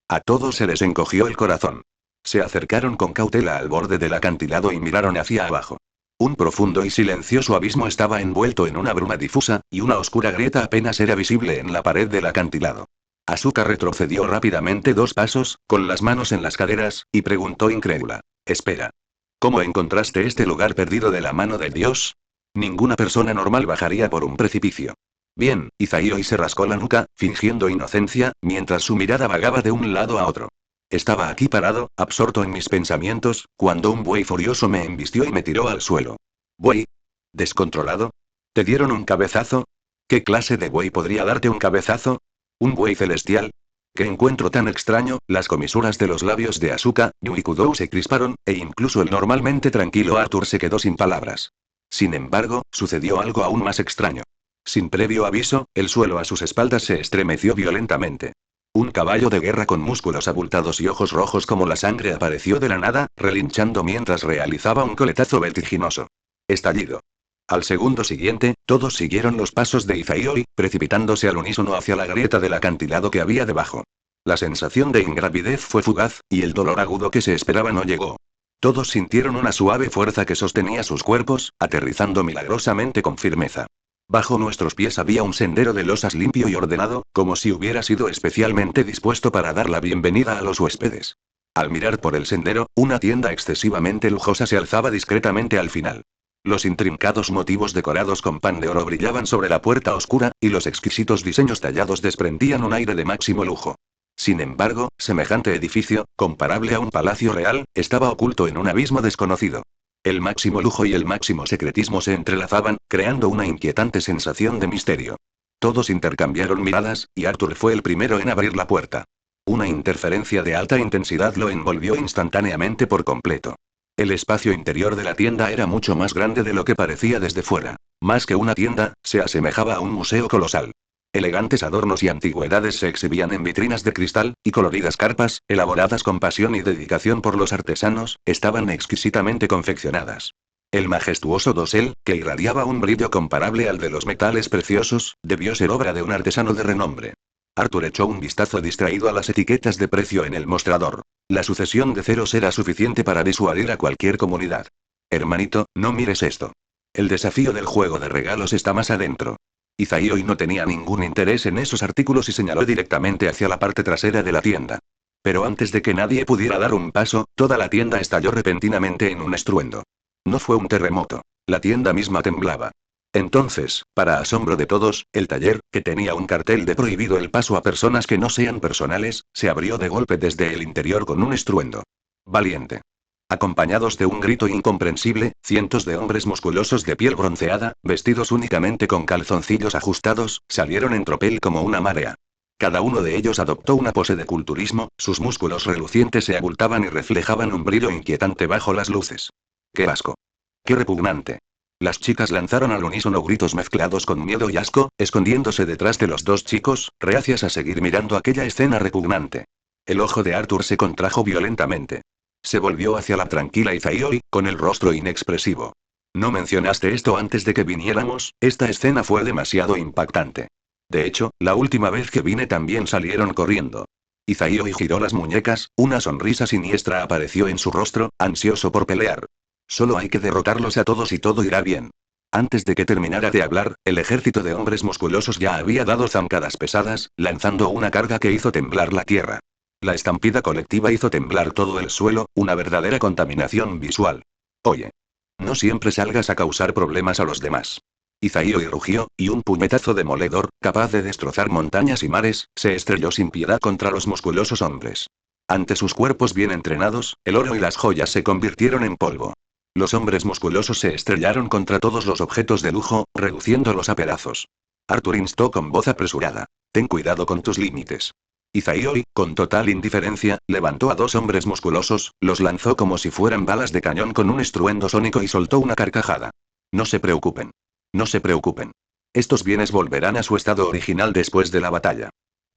A todos se les encogió el corazón. Se acercaron con cautela al borde del acantilado y miraron hacia abajo. Un profundo y silencioso abismo estaba envuelto en una bruma difusa, y una oscura grieta apenas era visible en la pared del acantilado. Asuka retrocedió rápidamente 2 pasos, con las manos en las caderas, y preguntó incrédula. Espera. ¿Cómo encontraste este lugar perdido de la mano de Dios? Ninguna persona normal bajaría por un precipicio. Bien, Izaioi se rascó la nuca, fingiendo inocencia, mientras su mirada vagaba de un lado a otro. Estaba aquí parado, absorto en mis pensamientos, cuando un buey furioso me embistió y me tiró al suelo. ¿Buey? ¿Descontrolado? ¿Te dieron un cabezazo? ¿Qué clase de buey podría darte un cabezazo? ¿Un buey celestial? ¡Qué encuentro tan extraño! Las comisuras de los labios de Asuka, Yuikudou se crisparon, e incluso el normalmente tranquilo Arthur se quedó sin palabras. Sin embargo, sucedió algo aún más extraño. Sin previo aviso, el suelo a sus espaldas se estremeció violentamente. Un caballo de guerra con músculos abultados y ojos rojos como la sangre apareció de la nada, relinchando mientras realizaba un coletazo vertiginoso. Estallido. Al segundo siguiente, todos siguieron los pasos de Izaioi, precipitándose al unísono hacia la grieta del acantilado que había debajo. La sensación de ingravidez fue fugaz, y el dolor agudo que se esperaba no llegó. Todos sintieron una suave fuerza que sostenía sus cuerpos, aterrizando milagrosamente con firmeza. Bajo nuestros pies había un sendero de losas limpio y ordenado, como si hubiera sido especialmente dispuesto para dar la bienvenida a los huéspedes. Al mirar por el sendero, una tienda excesivamente lujosa se alzaba discretamente al final. Los intrincados motivos decorados con pan de oro brillaban sobre la puerta oscura, y los exquisitos diseños tallados desprendían un aire de máximo lujo. Sin embargo, semejante edificio, comparable a un palacio real, estaba oculto en un abismo desconocido. El máximo lujo y el máximo secretismo se entrelazaban, creando una inquietante sensación de misterio. Todos intercambiaron miradas, y Arthur fue el primero en abrir la puerta. Una interferencia de alta intensidad lo envolvió instantáneamente por completo. El espacio interior de la tienda era mucho más grande de lo que parecía desde fuera. Más que una tienda, se asemejaba a un museo colosal. Elegantes adornos y antigüedades se exhibían en vitrinas de cristal, y coloridas carpas, elaboradas con pasión y dedicación por los artesanos, estaban exquisitamente confeccionadas. El majestuoso dosel, que irradiaba un brillo comparable al de los metales preciosos, debió ser obra de un artesano de renombre. Arthur echó un vistazo distraído a las etiquetas de precio en el mostrador. La sucesión de ceros era suficiente para disuadir a cualquier comunidad. Hermanito, no mires esto. El desafío del juego de regalos está más adentro. Izaioi no tenía ningún interés en esos artículos y señaló directamente hacia la parte trasera de la tienda. Pero antes de que nadie pudiera dar un paso, toda la tienda estalló repentinamente en un estruendo. No fue un terremoto. La tienda misma temblaba. Entonces, para asombro de todos, el taller, que tenía un cartel de prohibido el paso a personas que no sean personales, se abrió de golpe desde el interior con un estruendo. Valiente. Acompañados de un grito incomprensible, cientos de hombres musculosos de piel bronceada, vestidos únicamente con calzoncillos ajustados, salieron en tropel como una marea. Cada uno de ellos adoptó una pose de culturismo, sus músculos relucientes se abultaban y reflejaban un brillo inquietante bajo las luces. ¡Qué asco! ¡Qué repugnante! Las chicas lanzaron al unísono gritos mezclados con miedo y asco, escondiéndose detrás de los dos chicos, reacias a seguir mirando aquella escena repugnante. El ojo de Arthur se contrajo violentamente. Se volvió hacia la tranquila Izaioi, con el rostro inexpresivo. No mencionaste esto antes de que viniéramos, esta escena fue demasiado impactante. De hecho, la última vez que vine también salieron corriendo. Izaioi giró las muñecas, una sonrisa siniestra apareció en su rostro, ansioso por pelear. Solo hay que derrotarlos a todos y todo irá bien. Antes de que terminara de hablar, el ejército de hombres musculosos ya había dado zancadas pesadas, lanzando una carga que hizo temblar la tierra. La estampida colectiva hizo temblar todo el suelo, una verdadera contaminación visual. Oye. No siempre salgas a causar problemas a los demás. Izaioi rugió, y un puñetazo demoledor, capaz de destrozar montañas y mares, se estrelló sin piedad contra los musculosos hombres. Ante sus cuerpos bien entrenados, el oro y las joyas se convirtieron en polvo. Los hombres musculosos se estrellaron contra todos los objetos de lujo, reduciéndolos a pedazos. Arthur instó con voz apresurada. Ten cuidado con tus límites. Izaioi, con total indiferencia, levantó a dos hombres musculosos, los lanzó como si fueran balas de cañón con un estruendo sónico y soltó una carcajada. No se preocupen. No se preocupen. Estos bienes volverán a su estado original después de la batalla.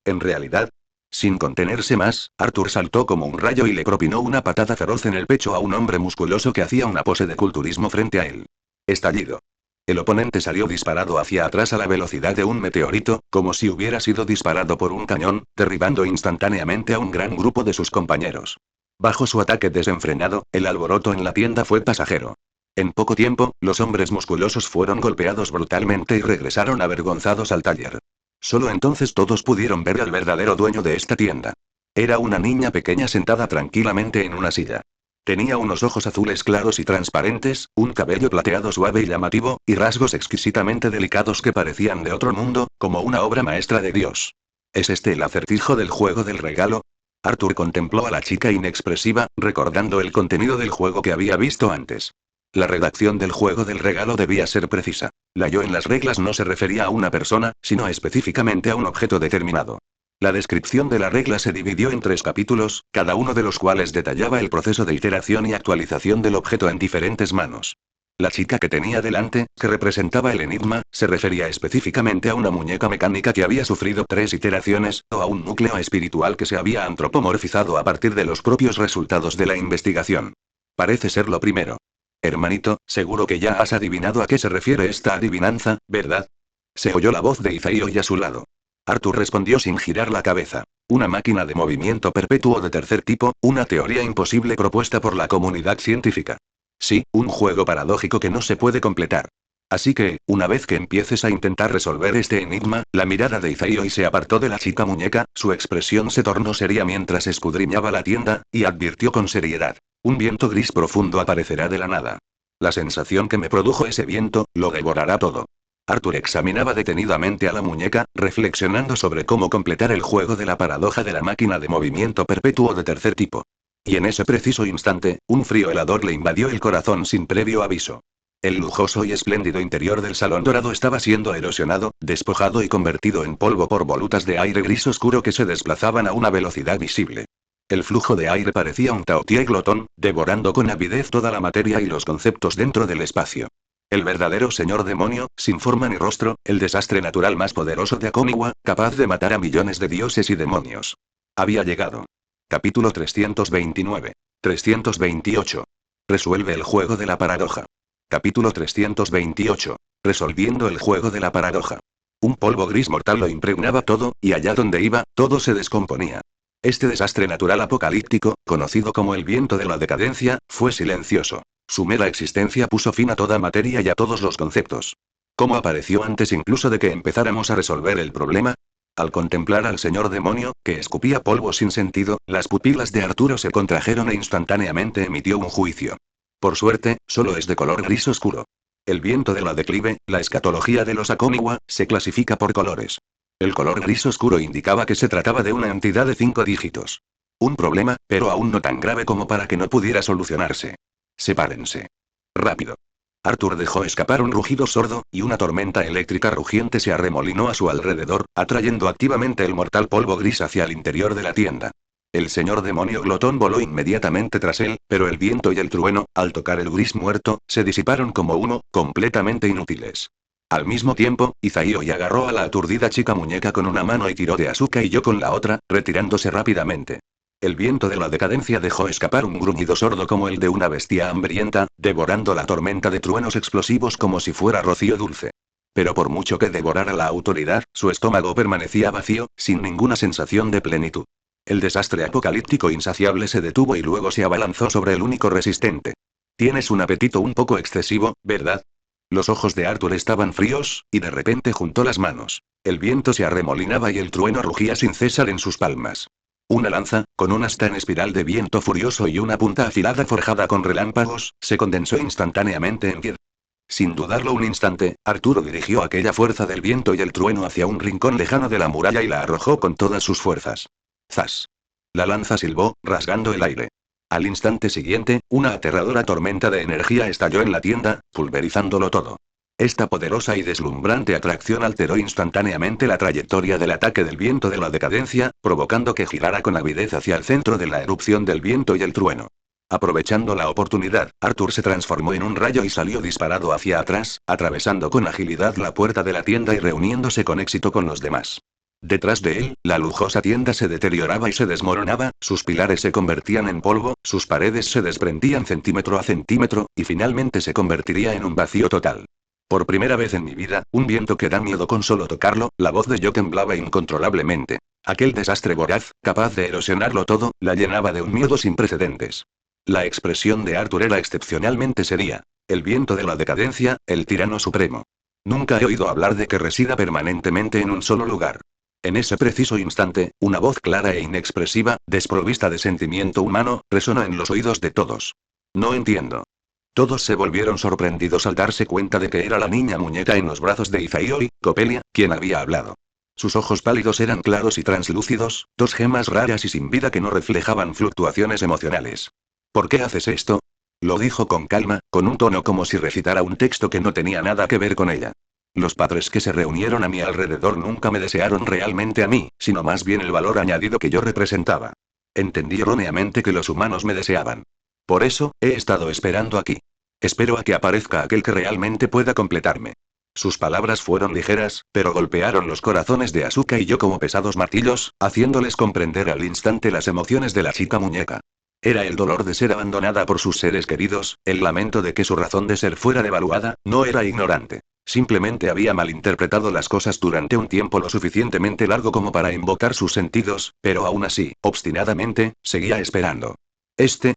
En realidad, sin contenerse más, Arthur saltó como un rayo y le propinó una patada feroz en el pecho a un hombre musculoso que hacía una pose de culturismo frente a él. Estallido. El oponente salió disparado hacia atrás a la velocidad de un meteorito, como si hubiera sido disparado por un cañón, derribando instantáneamente a un gran grupo de sus compañeros. Bajo su ataque desenfrenado, el alboroto en la tienda fue pasajero. En poco tiempo, los hombres musculosos fueron golpeados brutalmente y regresaron avergonzados al taller. Solo entonces todos pudieron ver al verdadero dueño de esta tienda. Era una niña pequeña sentada tranquilamente en una silla. Tenía unos ojos azules claros y transparentes, un cabello plateado suave y llamativo, y rasgos exquisitamente delicados que parecían de otro mundo, como una obra maestra de Dios. ¿Es este el acertijo del juego del regalo? Arthur contempló a la chica inexpresiva, recordando el contenido del juego que había visto antes. La redacción del juego del regalo debía ser precisa. La yo en las reglas no se refería a una persona, sino específicamente a un objeto determinado. La descripción de la regla se dividió en 3 capítulos, cada uno de los cuales detallaba el proceso de iteración y actualización del objeto en diferentes manos. La chica que tenía delante, que representaba el enigma, se refería específicamente a una muñeca mecánica que había sufrido 3 iteraciones, o a un núcleo espiritual que se había antropomorfizado a partir de los propios resultados de la investigación. Parece ser lo primero. Hermanito, seguro que ya has adivinado a qué se refiere esta adivinanza, ¿verdad? Se oyó la voz de Izaioi a su lado. Arthur respondió sin girar la cabeza. Una máquina de movimiento perpetuo de tercer tipo, una teoría imposible propuesta por la comunidad científica. Sí, un juego paradójico que no se puede completar. Así que, una vez que empieces a intentar resolver este enigma, la mirada de Izaioi se apartó de la chica muñeca, su expresión se tornó seria mientras escudriñaba la tienda, y advirtió con seriedad. Un viento gris profundo aparecerá de la nada. La sensación que me produjo ese viento, lo devorará todo. Arthur examinaba detenidamente a la muñeca, reflexionando sobre cómo completar el juego de la paradoja de la máquina de movimiento perpetuo de tercer tipo. Y en ese preciso instante, un frío helador le invadió el corazón sin previo aviso. El lujoso y espléndido interior del salón dorado estaba siendo erosionado, despojado y convertido en polvo por volutas de aire gris oscuro que se desplazaban a una velocidad visible. El flujo de aire parecía un Taotie glotón, devorando con avidez toda la materia y los conceptos dentro del espacio. El verdadero señor demonio, sin forma ni rostro, el desastre natural más poderoso de Akomiwa, capaz de matar a millones de dioses y demonios. Había llegado. Capítulo 329. 328. Resuelve el juego de la paradoja. Capítulo 328. Resolviendo el juego de la paradoja. Un polvo gris mortal lo impregnaba todo, y allá donde iba, todo se descomponía. Este desastre natural apocalíptico, conocido como el viento de la decadencia, fue silencioso. Su mera existencia puso fin a toda materia y a todos los conceptos. ¿Cómo apareció antes incluso de que empezáramos a resolver el problema? Al contemplar al señor demonio, que escupía polvo sin sentido, las pupilas de Arturo se contrajeron e instantáneamente emitió un juicio. Por suerte, solo es de color gris oscuro. El viento de la declive, la escatología de los Akomiwa, se clasifica por colores. El color gris oscuro indicaba que se trataba de una entidad de 5 dígitos. Un problema, pero aún no tan grave como para que no pudiera solucionarse. Sepárense. Rápido. Arthur dejó escapar un rugido sordo, y una tormenta eléctrica rugiente se arremolinó a su alrededor, atrayendo activamente el mortal polvo gris hacia el interior de la tienda. El señor demonio glotón voló inmediatamente tras él, pero el viento y el trueno, al tocar el gris muerto, se disiparon como humo, completamente inútiles. Al mismo tiempo, Izaioi agarró a la aturdida chica muñeca con una mano y tiró de Asuka y yo con la otra, retirándose rápidamente. El viento de la decadencia dejó escapar un gruñido sordo como el de una bestia hambrienta, devorando la tormenta de truenos explosivos como si fuera rocío dulce. Pero por mucho que devorara la autoridad, su estómago permanecía vacío, sin ninguna sensación de plenitud. El desastre apocalíptico insaciable se detuvo y luego se abalanzó sobre el único resistente. Tienes un apetito un poco excesivo, ¿verdad? Los ojos de Arthur estaban fríos, y de repente juntó las manos. El viento se arremolinaba y el trueno rugía sin cesar en sus palmas. Una lanza, con un asta en espiral de viento furioso y una punta afilada forjada con relámpagos, se condensó instantáneamente en piedra. Sin dudarlo un instante, Arturo dirigió aquella fuerza del viento y el trueno hacia un rincón lejano de la muralla y la arrojó con todas sus fuerzas. ¡Zas! La lanza silbó, rasgando el aire. Al instante siguiente, una aterradora tormenta de energía estalló en la tienda, pulverizándolo todo. Esta poderosa y deslumbrante atracción alteró instantáneamente la trayectoria del ataque del viento de la decadencia, provocando que girara con avidez hacia el centro de la erupción del viento y el trueno. Aprovechando la oportunidad, Arthur se transformó en un rayo y salió disparado hacia atrás, atravesando con agilidad la puerta de la tienda y reuniéndose con éxito con los demás. Detrás de él, la lujosa tienda se deterioraba y se desmoronaba, sus pilares se convertían en polvo, sus paredes se desprendían centímetro a centímetro, y finalmente se convertiría en un vacío total. Por primera vez en mi vida, un viento que da miedo con solo tocarlo, la voz de Joe temblaba incontrolablemente. Aquel desastre voraz, capaz de erosionarlo todo, la llenaba de un miedo sin precedentes. La expresión de Arthur era excepcionalmente seria. El viento de la decadencia, el tirano supremo. Nunca he oído hablar de que resida permanentemente en un solo lugar. En ese preciso instante, una voz clara e inexpresiva, desprovista de sentimiento humano, resonó en los oídos de todos. No entiendo. Todos se volvieron sorprendidos al darse cuenta de que era la niña muñeca en los brazos de Izaioi, Copelia, quien había hablado. Sus ojos pálidos eran claros y translúcidos, dos gemas raras y sin vida que no reflejaban fluctuaciones emocionales. ¿Por qué haces esto? Lo dijo con calma, con un tono como si recitara un texto que no tenía nada que ver con ella. Los padres que se reunieron a mi alrededor nunca me desearon realmente a mí, sino más bien el valor añadido que yo representaba. Entendí erróneamente que los humanos me deseaban. Por eso, he estado esperando aquí. Espero a que aparezca aquel que realmente pueda completarme. Sus palabras fueron ligeras, pero golpearon los corazones de Asuka y yo como pesados martillos, haciéndoles comprender al instante las emociones de la chica muñeca. Era el dolor de ser abandonada por sus seres queridos, el lamento de que su razón de ser fuera devaluada, no era ignorante. Simplemente había malinterpretado las cosas durante un tiempo lo suficientemente largo como para invocar sus sentidos, pero aún así, obstinadamente, seguía esperando.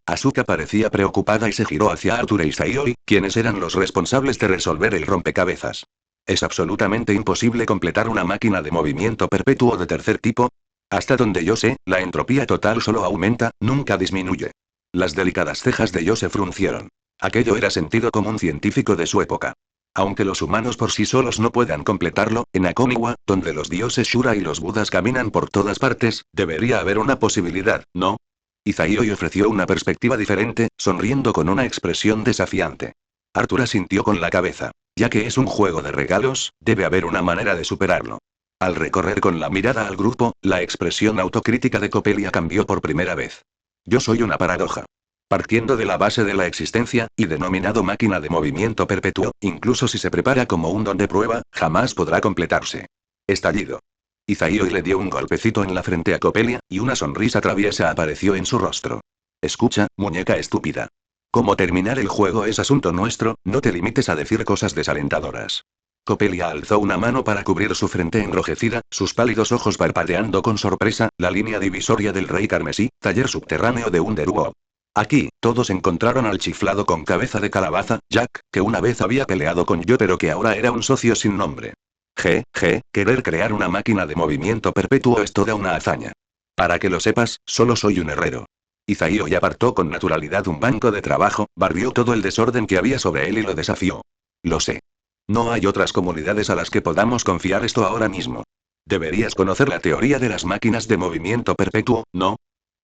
Asuka parecía preocupada y se giró hacia Arthur e Izaioi, quienes eran los responsables de resolver el rompecabezas. ¿Es absolutamente imposible completar una máquina de movimiento perpetuo de tercer tipo? Hasta donde yo sé, la entropía total solo aumenta, nunca disminuye. Las delicadas cejas de Yo se fruncieron. Aquello era sentido común científico de su época. Aunque los humanos por sí solos no puedan completarlo, en Akoniwa, donde los dioses Shura y los budas caminan por todas partes, debería haber una posibilidad, ¿no? Izaioi ofreció una perspectiva diferente, sonriendo con una expresión desafiante. Arthur asintió con la cabeza. Ya que es un juego de regalos, debe haber una manera de superarlo. Al recorrer con la mirada al grupo, la expresión autocrítica de Copelia cambió por primera vez. Yo soy una paradoja. Partiendo de la base de la existencia, y denominado máquina de movimiento perpetuo, incluso si se prepara como un don de prueba, jamás podrá completarse. Estallido. Izaioi le dio un golpecito en la frente a Copelia, y una sonrisa traviesa apareció en su rostro. Escucha, muñeca estúpida. Cómo terminar el juego es asunto nuestro, no te limites a decir cosas desalentadoras. Copelia alzó una mano para cubrir su frente enrojecida, sus pálidos ojos parpadeando con sorpresa, la línea divisoria del rey carmesí, taller subterráneo de Underworld. Aquí, todos encontraron al chiflado con cabeza de calabaza, Jack, que una vez había peleado con yo pero que ahora era un socio sin nombre. Querer crear una máquina de movimiento perpetuo es toda una hazaña. Para que lo sepas, solo soy un herrero. Izaioi apartó con naturalidad un banco de trabajo, barrió todo el desorden que había sobre él y lo desafió. Lo sé. No hay otras comunidades a las que podamos confiar esto ahora mismo. Deberías conocer la teoría de las máquinas de movimiento perpetuo, ¿no?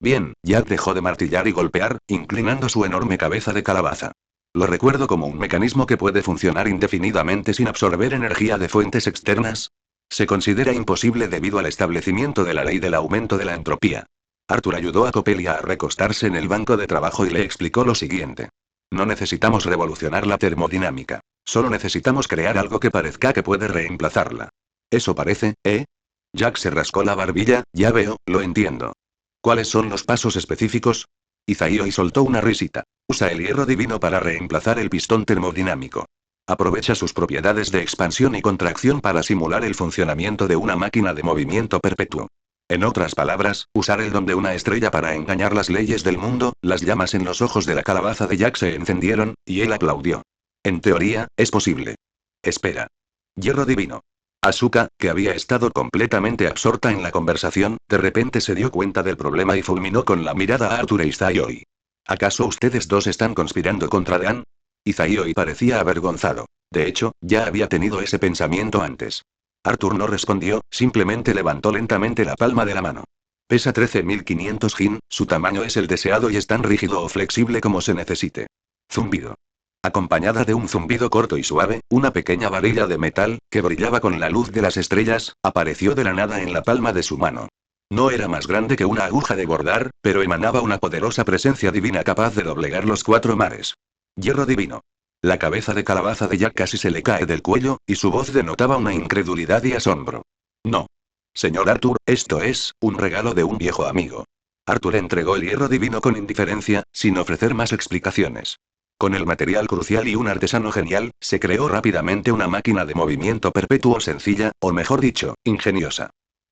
Bien, Jack dejó de martillar y golpear, inclinando su enorme cabeza de calabaza. Lo recuerdo como un mecanismo que puede funcionar indefinidamente sin absorber energía de fuentes externas. Se considera imposible debido al establecimiento de la ley del aumento de la entropía. Arthur ayudó a Coppelia a recostarse en el banco de trabajo y le explicó lo siguiente. No necesitamos revolucionar la termodinámica. Solo necesitamos crear algo que parezca que puede reemplazarla. Eso parece, ¿eh? Jack se rascó la barbilla, ya veo, lo entiendo. ¿Cuáles son los pasos específicos? Izaioi soltó una risita. Usa el hierro divino para reemplazar el pistón termodinámico. Aprovecha sus propiedades de expansión y contracción para simular el funcionamiento de una máquina de movimiento perpetuo. En otras palabras, usar el don de una estrella para engañar las leyes del mundo. Las llamas en los ojos de la calabaza de Jack se encendieron, y él aplaudió. En teoría, es posible. Espera. Hierro divino. Asuka, que había estado completamente absorta en la conversación, de repente se dio cuenta del problema y fulminó con la mirada a Arthur e Izaioi. ¿Acaso ustedes dos están conspirando contra Dan? Izaioi parecía avergonzado. De hecho, ya había tenido ese pensamiento antes. Arthur no respondió, simplemente levantó lentamente la palma de la mano. Pesa 13.500 jin, su tamaño es el deseado y es tan rígido o flexible como se necesite. Zumbido. Acompañada de un zumbido corto y suave, una pequeña varilla de metal, que brillaba con la luz de las estrellas, apareció de la nada en la palma de su mano. No era más grande que una aguja de bordar, pero emanaba una poderosa presencia divina capaz de doblegar los 4 mares. Hierro divino. La cabeza de calabaza de Jack casi se le cae del cuello, y su voz denotaba una incredulidad y asombro. No. Señor Arthur, esto es, un regalo de un viejo amigo. Arthur entregó el hierro divino con indiferencia, sin ofrecer más explicaciones. Con el material crucial y un artesano genial, se creó rápidamente una máquina de movimiento perpetuo sencilla, o mejor dicho, ingeniosa.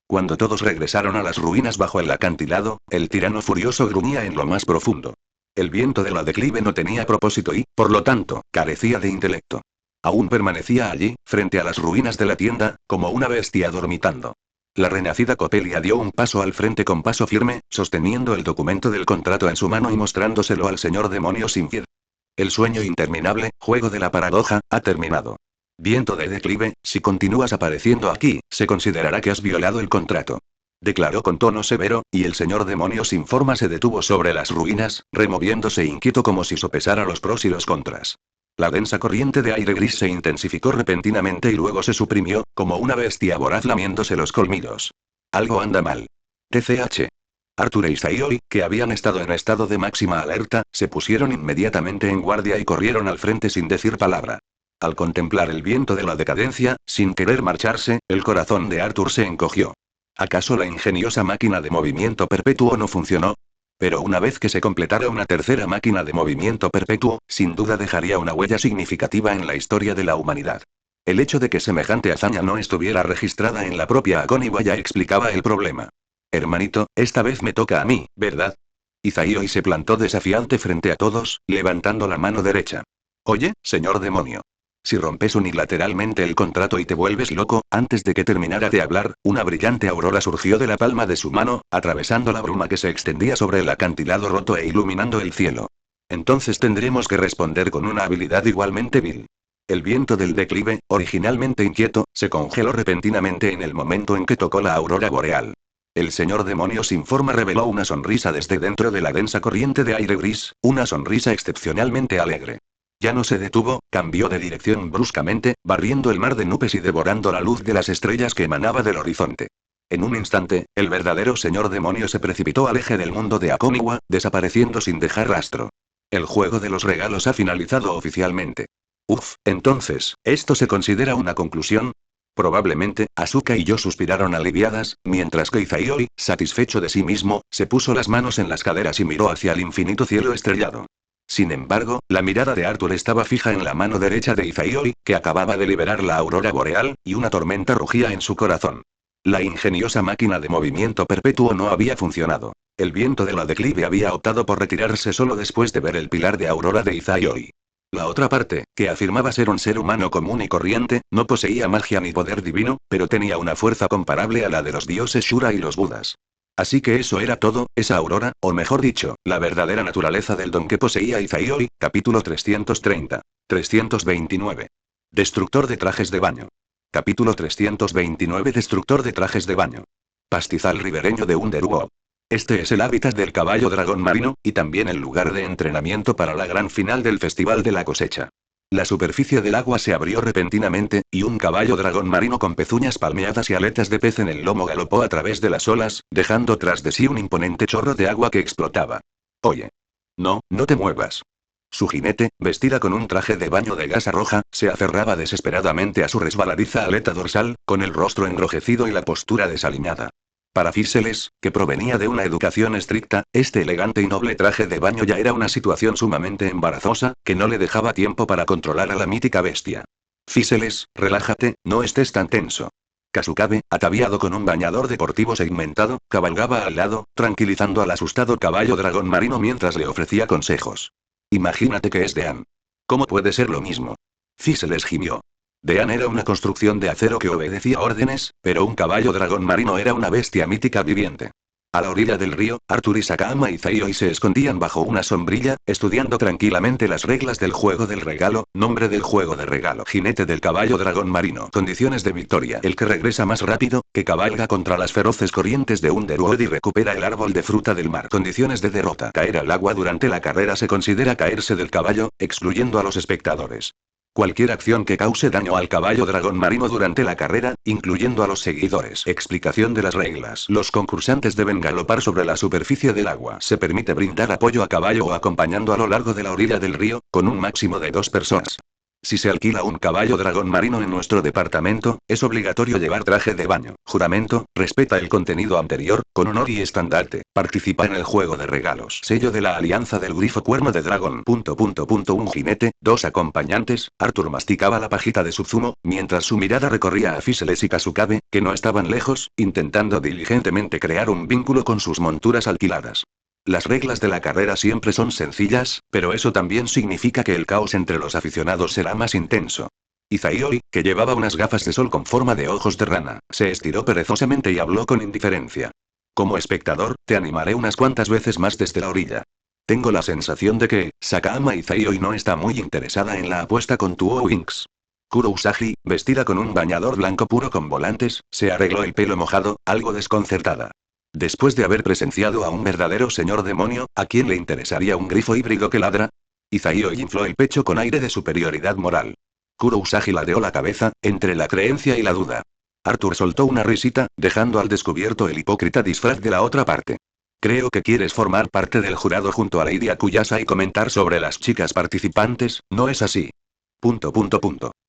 Cuando todos regresaron a las ruinas bajo el acantilado, el tirano furioso gruñía en lo más profundo. El viento de la declive no tenía propósito y, por lo tanto, carecía de intelecto. Aún permanecía allí, frente a las ruinas de la tienda, como una bestia dormitando. La renacida Coppelia dio un paso al frente con paso firme, sosteniendo el documento del contrato en su mano y mostrándoselo al señor demonio sin piedad. El sueño interminable, juego de la paradoja, ha terminado. Viento de declive, si continúas apareciendo aquí, se considerará que has violado el contrato. Declaró con tono severo, y el señor demonio sin forma se detuvo sobre las ruinas, removiéndose inquieto como si sopesara los pros y los contras. La densa corriente de aire gris se intensificó repentinamente y luego se suprimió, como una bestia voraz lamiéndose los colmillos. Algo anda mal. TCH. Arthur e Izaioi, que habían estado en estado de máxima alerta, se pusieron inmediatamente en guardia y corrieron al frente sin decir palabra. Al contemplar el viento de la decadencia, sin querer marcharse, el corazón de Arthur se encogió. ¿Acaso la ingeniosa máquina de movimiento perpetuo no funcionó? Pero una vez que se completara una tercera máquina de movimiento perpetuo, sin duda dejaría una huella significativa en la historia de la humanidad. El hecho de que semejante hazaña no estuviera registrada en la propia Akoniwa ya explicaba el problema. Hermanito, esta vez me toca a mí, ¿verdad? Izaioi se plantó desafiante frente a todos, levantando la mano derecha. Oye, señor demonio. Si rompes unilateralmente el contrato y te vuelves loco, antes de que terminara de hablar, una brillante aurora surgió de la palma de su mano, atravesando la bruma que se extendía sobre el acantilado roto e iluminando el cielo. Entonces tendremos que responder con una habilidad igualmente vil. El viento del declive, originalmente inquieto, se congeló repentinamente en el momento en que tocó la aurora boreal. El señor demonio sin forma reveló una sonrisa desde dentro de la densa corriente de aire gris, una sonrisa excepcionalmente alegre. Ya no se detuvo, cambió de dirección bruscamente, barriendo el mar de nubes y devorando la luz de las estrellas que emanaba del horizonte. En un instante, el verdadero señor demonio se precipitó al eje del mundo de Akoniwa, desapareciendo sin dejar rastro. El juego de los regalos ha finalizado oficialmente. Uf, entonces, ¿esto se considera una conclusión? Probablemente, Asuka y yo suspiraron aliviadas, mientras que Izaioi, satisfecho de sí mismo, se puso las manos en las caderas y miró hacia el infinito cielo estrellado. Sin embargo, la mirada de Arthur estaba fija en la mano derecha de Izaioi, que acababa de liberar la aurora boreal, y una tormenta rugía en su corazón. La ingeniosa máquina de movimiento perpetuo no había funcionado. El viento de la declive había optado por retirarse solo después de ver el pilar de aurora de Izaioi. La otra parte, que afirmaba ser un ser humano común y corriente, no poseía magia ni poder divino, pero tenía una fuerza comparable a la de los dioses Shura y los Budas. Así que eso era todo, esa aurora, o mejor dicho, la verdadera naturaleza del don que poseía Izaioi, capítulo 330. 329. Destructor de trajes de baño. Capítulo 329. Destructor de trajes de baño. Pastizal ribereño de Underworld. Este es el hábitat del caballo dragón marino, y también el lugar de entrenamiento para la gran final del Festival de la Cosecha. La superficie del agua se abrió repentinamente, y un caballo dragón marino con pezuñas palmeadas y aletas de pez en el lomo galopó a través de las olas, dejando tras de sí un imponente chorro de agua que explotaba. Oye. No, no te muevas. Su jinete, vestida con un traje de baño de gasa roja, se aferraba desesperadamente a su resbaladiza aleta dorsal, con el rostro enrojecido y la postura desaliñada. Para Físeles, que provenía de una educación estricta, este elegante y noble traje de baño ya era una situación sumamente embarazosa, que no le dejaba tiempo para controlar a la mítica bestia. Físeles, relájate, no estés tan tenso. Kasukabe, ataviado con un bañador deportivo segmentado, cabalgaba al lado, tranquilizando al asustado caballo dragón marino mientras le ofrecía consejos. Imagínate que es Dean. ¿Cómo puede ser lo mismo? Físeles gimió. Dean era una construcción de acero que obedecía órdenes, pero un caballo dragón marino era una bestia mítica viviente. A la orilla del río, Arthur y Sakama y Zaioi se escondían bajo una sombrilla, estudiando tranquilamente las reglas del juego del regalo. Nombre del juego de regalo: jinete del caballo dragón marino. Condiciones de victoria: el que regresa más rápido, que cabalga contra las feroces corrientes de Underworld y recupera el árbol de fruta del mar. Condiciones de derrota: caer al agua durante la carrera se considera caerse del caballo, excluyendo a los espectadores. Cualquier acción que cause daño al caballo dragón marino durante la carrera, incluyendo a los seguidores. Explicación de las reglas: los concursantes deben galopar sobre la superficie del agua. Se permite brindar apoyo a caballo o acompañando a lo largo de la orilla del río, con un máximo de 2 personas. Si se alquila un caballo dragón marino en nuestro departamento, es obligatorio llevar traje de baño. Juramento: respeta el contenido anterior, con honor y estandarte. Participa en el juego de regalos. Sello de la alianza del grifo cuerno de dragón. Un jinete, 2 acompañantes. Arthur masticaba la pajita de su zumo, mientras su mirada recorría a Físeles y Kasukabe, que no estaban lejos, intentando diligentemente crear un vínculo con sus monturas alquiladas. Las reglas de la carrera siempre son sencillas, pero eso también significa que el caos entre los aficionados será más intenso. Zaioi, que llevaba unas gafas de sol con forma de ojos de rana, se estiró perezosamente y habló con indiferencia. Como espectador, te animaré unas cuantas veces más desde la orilla. Tengo la sensación de que, Sakama y Zaioi no está muy interesada en la apuesta con Tuo Winks. Kuro Usagi, vestida con un bañador blanco puro con volantes, se arregló el pelo mojado, algo desconcertada. Después de haber presenciado a un verdadero señor demonio, ¿a quién le interesaría un grifo híbrido que ladra? Zaioi infló el pecho con aire de superioridad moral. Kuro Usagi ladeó la cabeza, entre la creencia y la duda. Arthur soltó una risita, dejando al descubierto el hipócrita disfraz de la otra parte. Creo que quieres formar parte del jurado junto a Lady Akuyasa y comentar sobre las chicas participantes, ¿no es así?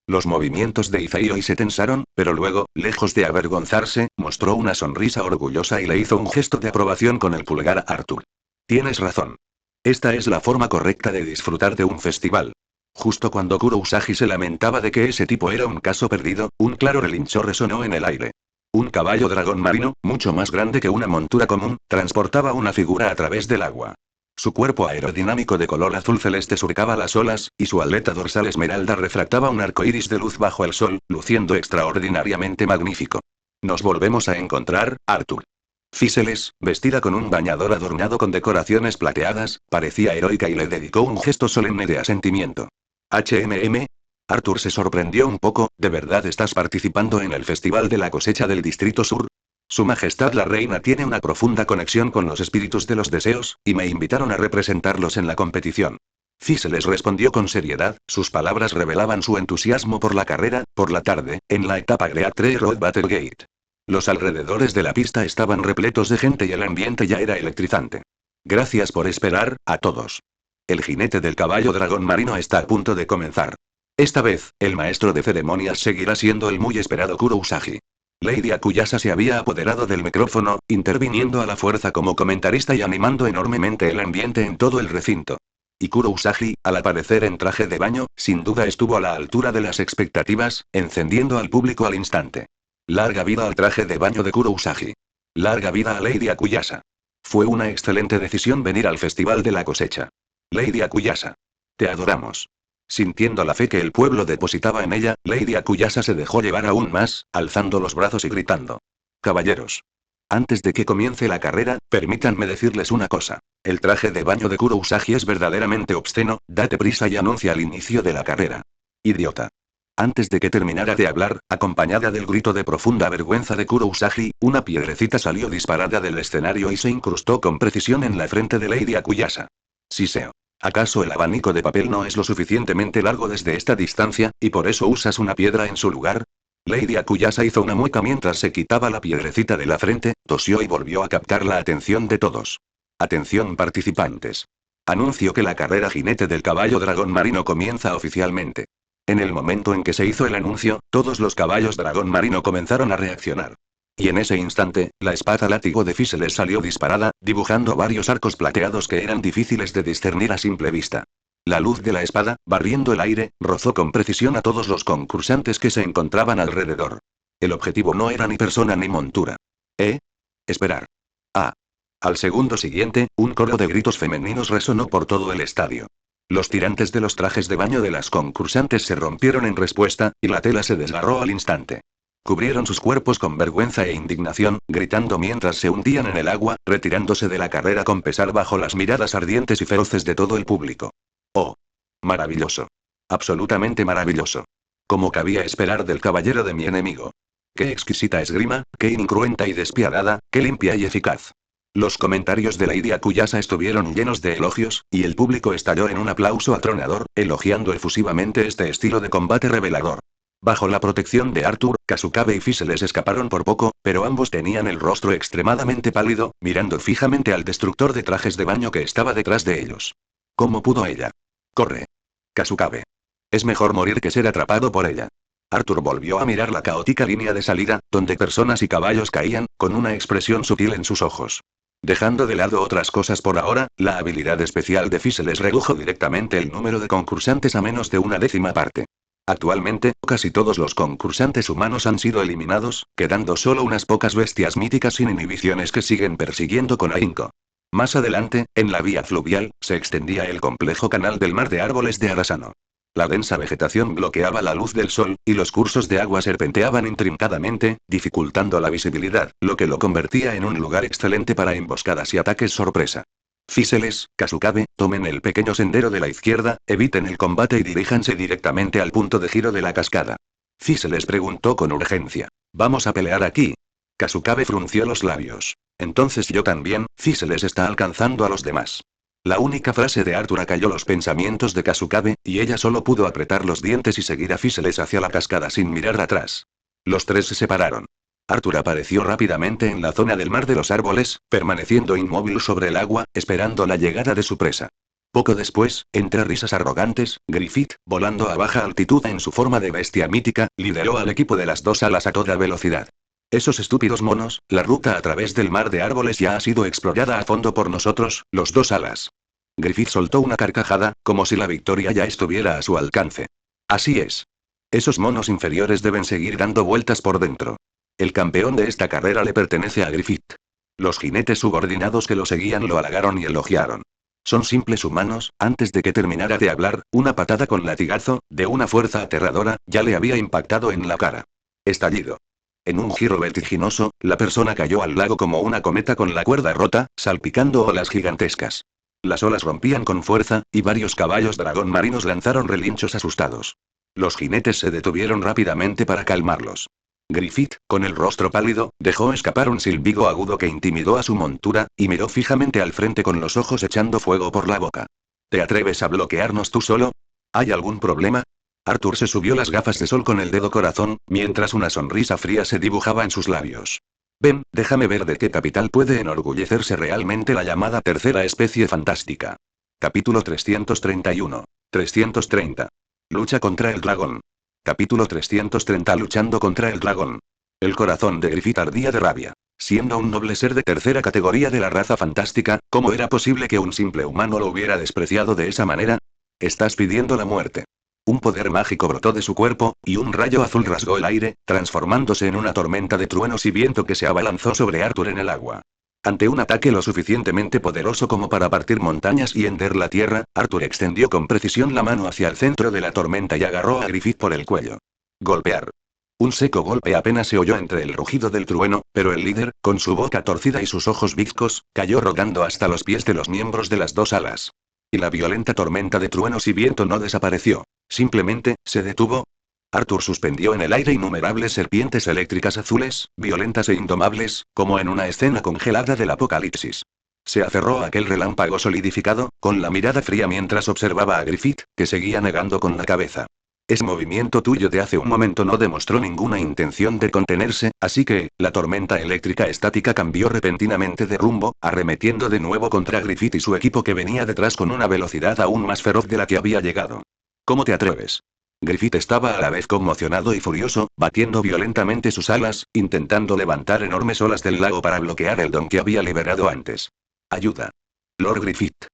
Los movimientos de Zaioi se tensaron, pero luego, lejos de avergonzarse, mostró una sonrisa orgullosa y le hizo un gesto de aprobación con el pulgar a Arthur. Tienes razón. Esta es la forma correcta de disfrutar de un festival. Justo cuando Kuro Usagi se lamentaba de que ese tipo era un caso perdido, un claro relincho resonó en el aire. Un caballo dragón marino, mucho más grande que una montura común, transportaba una figura a través del agua. Su cuerpo aerodinámico de color azul celeste surcaba las olas, y su aleta dorsal esmeralda refractaba un arco iris de luz bajo el sol, luciendo extraordinariamente magnífico. Nos volvemos a encontrar, Arthur. Físeles, vestida con un bañador adornado con decoraciones plateadas, parecía heroica y le dedicó un gesto solemne de asentimiento. Arthur se sorprendió un poco. ¿De verdad estás participando en el Festival de la Cosecha del Distrito Sur? Su Majestad la Reina tiene una profunda conexión con los espíritus de los deseos, y me invitaron a representarlos en la competición. Físeles respondió con seriedad, sus palabras revelaban su entusiasmo por la carrera. Por la tarde, en la etapa Great Tree Road Battlegate. Los alrededores de la pista estaban repletos de gente y el ambiente ya era electrizante. Gracias por esperar, a todos. El jinete del caballo dragón marino está a punto de comenzar. Esta vez, el maestro de ceremonias seguirá siendo el muy esperado Kuro Usagi. Lady Akuyasa se había apoderado del micrófono, interviniendo a la fuerza como comentarista y animando enormemente el ambiente en todo el recinto. Y Kuro Usagi, al aparecer en traje de baño, sin duda estuvo a la altura de las expectativas, encendiendo al público al instante. Larga vida al traje de baño de Kuro Usagi. Larga vida a Lady Akuyasa. Fue una excelente decisión venir al Festival de la Cosecha. Lady Akuyasa. Te adoramos. Sintiendo la fe que el pueblo depositaba en ella, Lady Akuyasa se dejó llevar aún más, alzando los brazos y gritando. Caballeros. Antes de que comience la carrera, permítanme decirles una cosa. El traje de baño de Kuro Usagi es verdaderamente obsceno. Date prisa y anuncia el inicio de la carrera. Idiota. Antes de que terminara de hablar, acompañada del grito de profunda vergüenza de Kuro Usagi, una piedrecita salió disparada del escenario y se incrustó con precisión en la frente de Lady Akuyasa. Siseo. ¿Acaso el abanico de papel no es lo suficientemente largo desde esta distancia, y por eso usas una piedra en su lugar? Lady Akuyasa hizo una mueca mientras se quitaba la piedrecita de la frente, tosió y volvió a captar la atención de todos. Atención participantes. Anuncio que la carrera jinete del caballo dragón marino comienza oficialmente. En el momento en que se hizo el anuncio, todos los caballos dragón marino comenzaron a reaccionar. Y en ese instante, la espada látigo de Fiseles salió disparada, dibujando varios arcos plateados que eran difíciles de discernir a simple vista. La luz de la espada, barriendo el aire, rozó con precisión a todos los concursantes que se encontraban alrededor. El objetivo no era ni persona ni montura. Esperar. Ah. Al segundo siguiente, un coro de gritos femeninos resonó por todo el estadio. Los tirantes de los trajes de baño de las concursantes se rompieron en respuesta, y la tela se desgarró al instante. Cubrieron sus cuerpos con vergüenza e indignación, gritando mientras se hundían en el agua, retirándose de la carrera con pesar bajo las miradas ardientes y feroces de todo el público. ¡Oh! Maravilloso. Absolutamente maravilloso. Como cabía esperar del caballero de mi enemigo. ¡Qué exquisita esgrima, qué incruenta y despiadada, qué limpia y eficaz! Los comentarios de Lady Akuyasa estuvieron llenos de elogios, y el público estalló en un aplauso atronador, elogiando efusivamente este estilo de combate revelador. Bajo la protección de Arthur, Kasukabe y Fiseles escaparon por poco, pero ambos tenían el rostro extremadamente pálido, mirando fijamente al destructor de trajes de baño que estaba detrás de ellos. ¿Cómo pudo ella? Corre. Kasukabe. Es mejor morir que ser atrapado por ella. Arthur volvió a mirar la caótica línea de salida, donde personas y caballos caían, con una expresión sutil en sus ojos. Dejando de lado otras cosas por ahora, la habilidad especial de Fiseles redujo directamente el número de concursantes a menos de una décima parte. Actualmente, casi todos los concursantes humanos han sido eliminados, quedando solo unas pocas bestias míticas sin inhibiciones que siguen persiguiendo con ahínco. Más adelante, en la vía fluvial, se extendía el complejo canal del mar de árboles de Arasano. La densa vegetación bloqueaba la luz del sol, y los cursos de agua serpenteaban intrincadamente, dificultando la visibilidad, lo que lo convertía en un lugar excelente para emboscadas y ataques sorpresa. Fiseles, Kasukabe, tomen el pequeño sendero de la izquierda, eviten el combate y diríjanse directamente al punto de giro de la cascada. Fiseles preguntó con urgencia. ¿Vamos a pelear aquí? Kasukabe frunció los labios. Entonces yo también, Fiseles está alcanzando a los demás. La única frase de Arthur acalló los pensamientos de Kasukabe, y ella solo pudo apretar los dientes y seguir a Fiseles hacia la cascada sin mirar atrás. Los tres se separaron. Arthur apareció rápidamente en la zona del mar de los árboles, permaneciendo inmóvil sobre el agua, esperando la llegada de su presa. Poco después, entre risas arrogantes, Griffith, volando a baja altitud en su forma de bestia mítica, lideró al equipo de las dos alas a toda velocidad. Esos estúpidos monos, la ruta a través del mar de árboles ya ha sido explorada a fondo por nosotros, los dos alas. Griffith soltó una carcajada, como si la victoria ya estuviera a su alcance. Así es. Esos monos inferiores deben seguir dando vueltas por dentro. El campeón de esta carrera le pertenece a Griffith. Los jinetes subordinados que lo seguían lo halagaron y elogiaron. Son simples humanos. Antes de que terminara de hablar, una patada con latigazo, de una fuerza aterradora, ya le había impactado en la cara. Estallido. En un giro vertiginoso, la persona cayó al lago como una cometa con la cuerda rota, salpicando olas gigantescas. Las olas rompían con fuerza, y varios caballos dragón marinos lanzaron relinchos asustados. Los jinetes se detuvieron rápidamente para calmarlos. Griffith, con el rostro pálido, dejó escapar un silbido agudo que intimidó a su montura, y miró fijamente al frente con los ojos echando fuego por la boca. ¿Te atreves a bloquearnos tú solo? ¿Hay algún problema? Arthur se subió las gafas de sol con el dedo corazón, mientras una sonrisa fría se dibujaba en sus labios. Ven, déjame ver de qué capital puede enorgullecerse realmente la llamada tercera especie fantástica. Capítulo 331. 330. Lucha contra el dragón. Capítulo 330. Luchando contra el dragón. El corazón de Griffith ardía de rabia. Siendo un noble ser de tercera categoría de la raza fantástica, ¿cómo era posible que un simple humano lo hubiera despreciado de esa manera? Estás pidiendo la muerte. Un poder mágico brotó de su cuerpo, y un rayo azul rasgó el aire, transformándose en una tormenta de truenos y viento que se abalanzó sobre Arthur en el agua. Ante un ataque lo suficientemente poderoso como para partir montañas y hender la tierra, Arthur extendió con precisión la mano hacia el centro de la tormenta y agarró a Griffith por el cuello. Golpear. Un seco golpe apenas se oyó entre el rugido del trueno, pero el líder, con su boca torcida y sus ojos bizcos, cayó rodando hasta los pies de los miembros de las dos alas. Y la violenta tormenta de truenos y viento no desapareció. Simplemente, se detuvo. Arthur suspendió en el aire innumerables serpientes eléctricas azules, violentas e indomables, como en una escena congelada del apocalipsis. Se aferró a aquel relámpago solidificado, con la mirada fría mientras observaba a Griffith, que seguía negando con la cabeza. Ese movimiento tuyo de hace un momento no demostró ninguna intención de contenerse, así que, la tormenta eléctrica estática cambió repentinamente de rumbo, arremetiendo de nuevo contra Griffith y su equipo que venía detrás con una velocidad aún más feroz de la que había llegado. ¿Cómo te atreves? Griffith estaba a la vez conmocionado y furioso, batiendo violentamente sus alas, intentando levantar enormes olas del lago para bloquear el don que había liberado antes. Ayuda. Lord Griffith.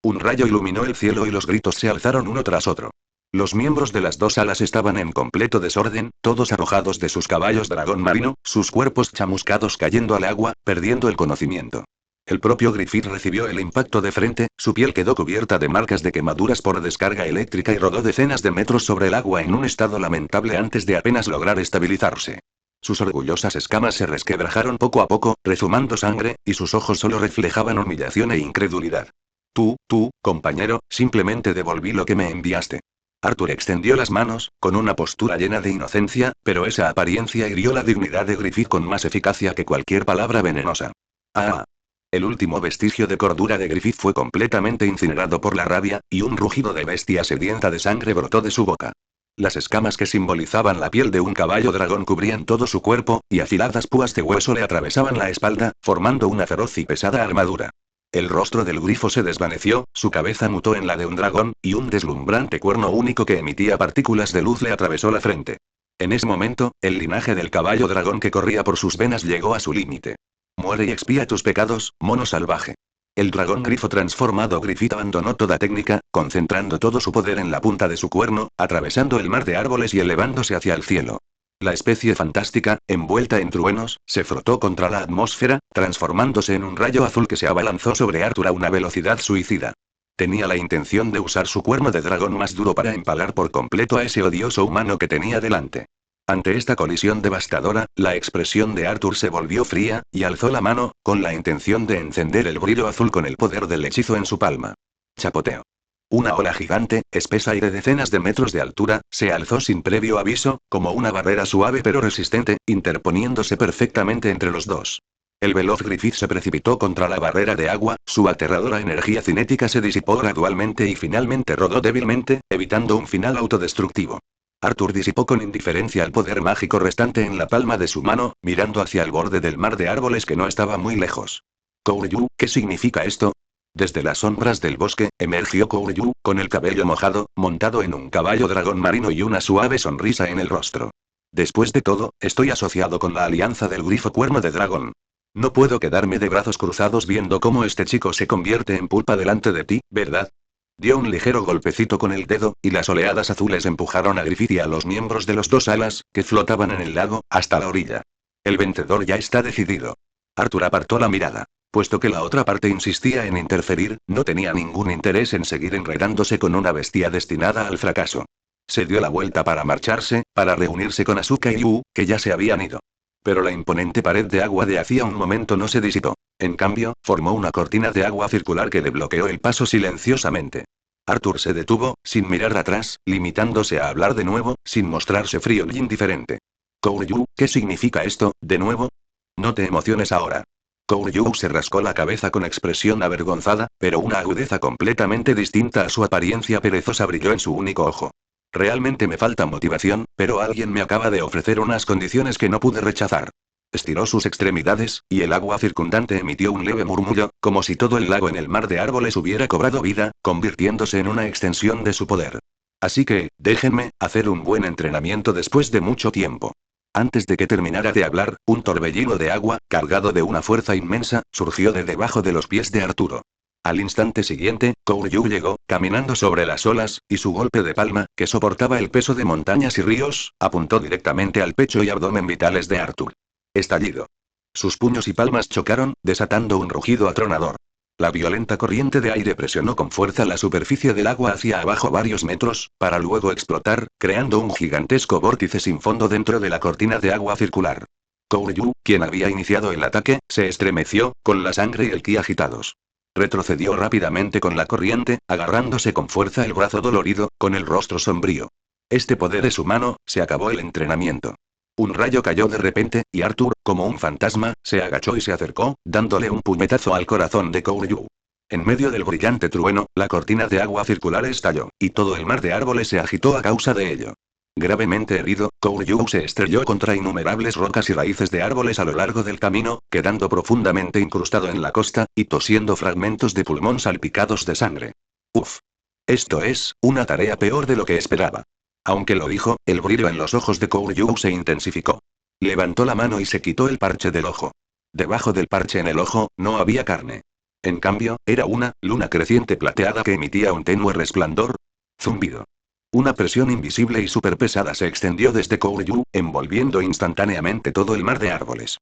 Un rayo iluminó el cielo y los gritos se alzaron uno tras otro. Los miembros de las dos alas estaban en completo desorden, todos arrojados de sus caballos dragón marino, sus cuerpos chamuscados cayendo al agua, perdiendo el conocimiento. El propio Griffith recibió el impacto de frente, su piel quedó cubierta de marcas de quemaduras por descarga eléctrica y rodó decenas de metros sobre el agua en un estado lamentable antes de apenas lograr estabilizarse. Sus orgullosas escamas se resquebrajaron poco a poco, rezumando sangre, y sus ojos solo reflejaban humillación e incredulidad. Tú, compañero, simplemente devolví lo que me enviaste. Arthur extendió las manos, con una postura llena de inocencia, pero esa apariencia hirió la dignidad de Griffith con más eficacia que cualquier palabra venenosa. ¡Ah! El último vestigio de cordura de Griffith fue completamente incinerado por la rabia, y un rugido de bestia sedienta de sangre brotó de su boca. Las escamas que simbolizaban la piel de un caballo dragón cubrían todo su cuerpo, y afiladas púas de hueso le atravesaban la espalda, formando una feroz y pesada armadura. El rostro del grifo se desvaneció, su cabeza mutó en la de un dragón, y un deslumbrante cuerno único que emitía partículas de luz le atravesó la frente. En ese momento, el linaje del caballo dragón que corría por sus venas llegó a su límite. Muere y expía tus pecados, mono salvaje. El dragón grifo transformado Griffith abandonó toda técnica, concentrando todo su poder en la punta de su cuerno, atravesando el mar de árboles y elevándose hacia el cielo. La especie fantástica, envuelta en truenos, se frotó contra la atmósfera, transformándose en un rayo azul que se abalanzó sobre Arthur a una velocidad suicida. Tenía la intención de usar su cuerno de dragón más duro para empalar por completo a ese odioso humano que tenía delante. Ante esta colisión devastadora, la expresión de Arthur se volvió fría, y alzó la mano, con la intención de encender el brillo azul con el poder del hechizo en su palma. Chapoteo. Una ola gigante, espesa y de decenas de metros de altura, se alzó sin previo aviso, como una barrera suave pero resistente, interponiéndose perfectamente entre los dos. El veloz Griffith se precipitó contra la barrera de agua, su aterradora energía cinética se disipó gradualmente y finalmente rodó débilmente, evitando un final autodestructivo. Arthur disipó con indiferencia el poder mágico restante en la palma de su mano, mirando hacia el borde del mar de árboles que no estaba muy lejos. Kouryu, ¿qué significa esto? Desde las sombras del bosque, emergió Kouryu, con el cabello mojado, montado en un caballo dragón marino y una suave sonrisa en el rostro. Después de todo, estoy asociado con la alianza del grifo cuerno de dragón. No puedo quedarme de brazos cruzados viendo cómo este chico se convierte en pulpa delante de ti, ¿verdad? Dio un ligero golpecito con el dedo, y las oleadas azules empujaron a Griffith y a los miembros de los dos alas, que flotaban en el lago, hasta la orilla. El vencedor ya está decidido. Arthur apartó la mirada. Puesto que la otra parte insistía en interferir, no tenía ningún interés en seguir enredándose con una bestia destinada al fracaso. Se dio la vuelta para marcharse, para reunirse con Asuka y Yu, que ya se habían ido. Pero la imponente pared de agua de hacía un momento no se disipó. En cambio, formó una cortina de agua circular que le bloqueó el paso silenciosamente. Arthur se detuvo, sin mirar atrás, limitándose a hablar de nuevo, sin mostrarse frío ni indiferente. Kouryu, ¿qué significa esto, de nuevo? No te emociones ahora. Kouryu se rascó la cabeza con expresión avergonzada, pero una agudeza completamente distinta a su apariencia perezosa brilló en su único ojo. Realmente me falta motivación, pero alguien me acaba de ofrecer unas condiciones que no pude rechazar. Estiró sus extremidades, y el agua circundante emitió un leve murmullo, como si todo el lago en el mar de árboles hubiera cobrado vida, convirtiéndose en una extensión de su poder. Así que, déjenme hacer un buen entrenamiento después de mucho tiempo. Antes de que terminara de hablar, un torbellino de agua, cargado de una fuerza inmensa, surgió de debajo de los pies de Arturo. Al instante siguiente, Kouryu llegó, caminando sobre las olas, y su golpe de palma, que soportaba el peso de montañas y ríos, apuntó directamente al pecho y abdomen vitales de Arthur. Estallido. Sus puños y palmas chocaron, desatando un rugido atronador. La violenta corriente de aire presionó con fuerza la superficie del agua hacia abajo varios metros, para luego explotar, creando un gigantesco vórtice sin fondo dentro de la cortina de agua circular. Kouryu, quien había iniciado el ataque, se estremeció, con la sangre y el ki agitados. Retrocedió rápidamente con la corriente, agarrándose con fuerza el brazo dolorido, con el rostro sombrío. Este poder es humano, se acabó el entrenamiento. Un rayo cayó de repente, y Arthur, como un fantasma, se agachó y se acercó, dándole un puñetazo al corazón de Kouryu. En medio del brillante trueno, la cortina de agua circular estalló, y todo el mar de árboles se agitó a causa de ello. Gravemente herido, Kouryu se estrelló contra innumerables rocas y raíces de árboles a lo largo del camino, quedando profundamente incrustado en la costa, y tosiendo fragmentos de pulmón salpicados de sangre. Uf. Esto es, una tarea peor de lo que esperaba. Aunque lo dijo, el brillo en los ojos de Kouryu se intensificó. Levantó la mano y se quitó el parche del ojo. Debajo del parche en el ojo, no había carne. En cambio, era una luna creciente plateada que emitía un tenue resplandor. Zumbido. Una presión invisible y superpesada se extendió desde Kouryu, envolviendo instantáneamente todo el mar de árboles.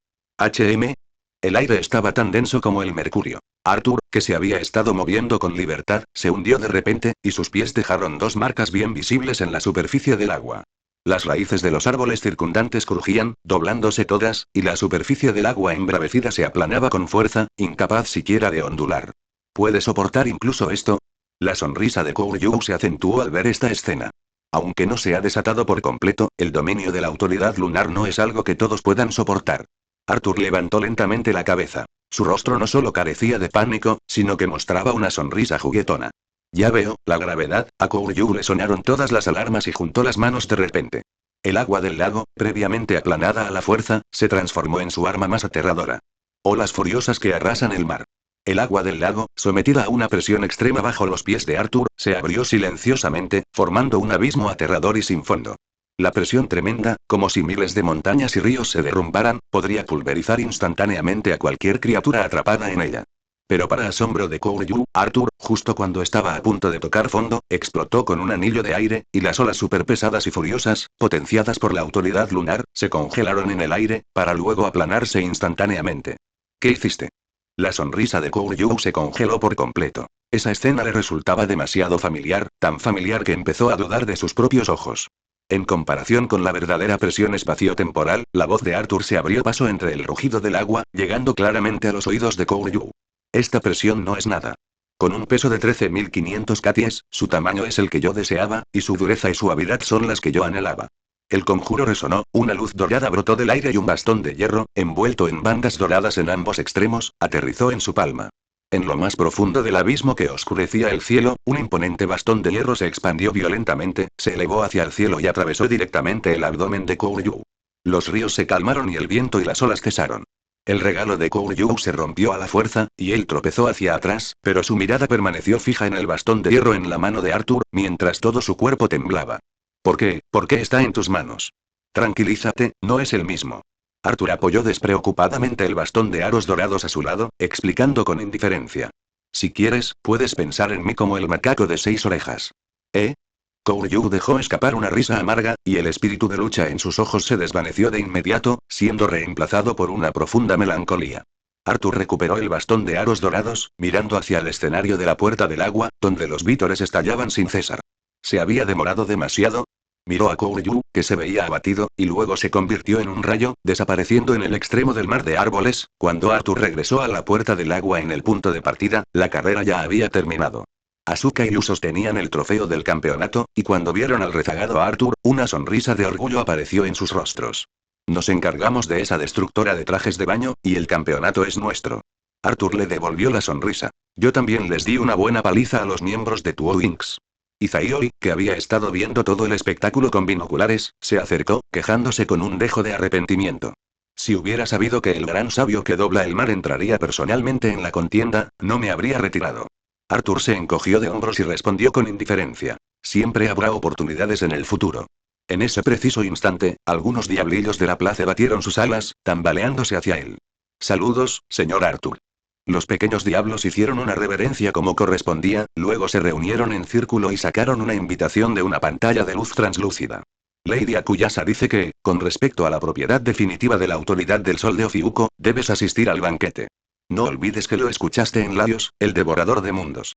El aire estaba tan denso como el mercurio. Arthur, que se había estado moviendo con libertad, se hundió de repente, y sus pies dejaron dos marcas bien visibles en la superficie del agua. Las raíces de los árboles circundantes crujían, doblándose todas, y la superficie del agua embravecida se aplanaba con fuerza, incapaz siquiera de ondular. ¿Puede soportar incluso esto? La sonrisa de Kouryu se acentuó al ver esta escena. Aunque no se ha desatado por completo, el dominio de la autoridad lunar no es algo que todos puedan soportar. Arthur levantó lentamente la cabeza. Su rostro no solo carecía de pánico, sino que mostraba una sonrisa juguetona. Ya veo, la gravedad. A Kouryu le sonaron todas las alarmas y juntó las manos de repente. El agua del lago, previamente aplanada a la fuerza, se transformó en su arma más aterradora. Olas furiosas que arrasan el mar. El agua del lago, sometida a una presión extrema bajo los pies de Arthur, se abrió silenciosamente, formando un abismo aterrador y sin fondo. La presión tremenda, como si miles de montañas y ríos se derrumbaran, podría pulverizar instantáneamente a cualquier criatura atrapada en ella. Pero para asombro de Kouryu, Arthur, justo cuando estaba a punto de tocar fondo, explotó con un anillo de aire, y las olas superpesadas y furiosas, potenciadas por la autoridad lunar, se congelaron en el aire, para luego aplanarse instantáneamente. ¿Qué hiciste? La sonrisa de Kouryu se congeló por completo. Esa escena le resultaba demasiado familiar, tan familiar que empezó a dudar de sus propios ojos. En comparación con la verdadera presión espaciotemporal, la voz de Arthur se abrió paso entre el rugido del agua, llegando claramente a los oídos de Kouryu. Esta presión no es nada. Con un peso de 13.500 katies, su tamaño es el que yo deseaba, y su dureza y suavidad son las que yo anhelaba. El conjuro resonó, una luz dorada brotó del aire y un bastón de hierro, envuelto en bandas doradas en ambos extremos, aterrizó en su palma. En lo más profundo del abismo que oscurecía el cielo, un imponente bastón de hierro se expandió violentamente, se elevó hacia el cielo y atravesó directamente el abdomen de Kouryu. Los ríos se calmaron y el viento y las olas cesaron. El regalo de Kouryu se rompió a la fuerza, y él tropezó hacia atrás, pero su mirada permaneció fija en el bastón de hierro en la mano de Arthur, mientras todo su cuerpo temblaba. ¿Por qué? ¿Por qué está en tus manos? Tranquilízate, no es el mismo. Arthur apoyó despreocupadamente el bastón de aros dorados a su lado, explicando con indiferencia. Si quieres, puedes pensar en mí como el macaco de 6 orejas. ¿Eh? Kouryu dejó escapar una risa amarga, y el espíritu de lucha en sus ojos se desvaneció de inmediato, siendo reemplazado por una profunda melancolía. Arthur recuperó el bastón de aros dorados, mirando hacia el escenario de la puerta del agua, donde los vítores estallaban sin cesar. ¿Se había demorado demasiado? Miró a Kouryu, que se veía abatido, y luego se convirtió en un rayo, desapareciendo en el extremo del mar de árboles. Cuando Arthur regresó a la puerta del agua en el punto de partida, la carrera ya había terminado. Asuka y Yu sostenían el trofeo del campeonato, y cuando vieron al rezagado Arthur, una sonrisa de orgullo apareció en sus rostros. Nos encargamos de esa destructora de trajes de baño, y el campeonato es nuestro. Arthur le devolvió la sonrisa. Yo también les di una buena paliza a los miembros de Tuo Inks. Izaioi, que había estado viendo todo el espectáculo con binoculares, se acercó, quejándose con un dejo de arrepentimiento. Si hubiera sabido que el gran sabio que dobla el mar entraría personalmente en la contienda, no me habría retirado. Arthur se encogió de hombros y respondió con indiferencia. Siempre habrá oportunidades en el futuro. En ese preciso instante, algunos diablillos de la plaza batieron sus alas, tambaleándose hacia él. Saludos, señor Arthur. Los pequeños diablos hicieron una reverencia como correspondía, luego se reunieron en círculo y sacaron una invitación de una pantalla de luz translúcida. Lady Akuyasa dice que, con respecto a la propiedad definitiva de la autoridad del sol de Ofiuco, debes asistir al banquete. No olvides que lo escuchaste en Laios, el devorador de mundos.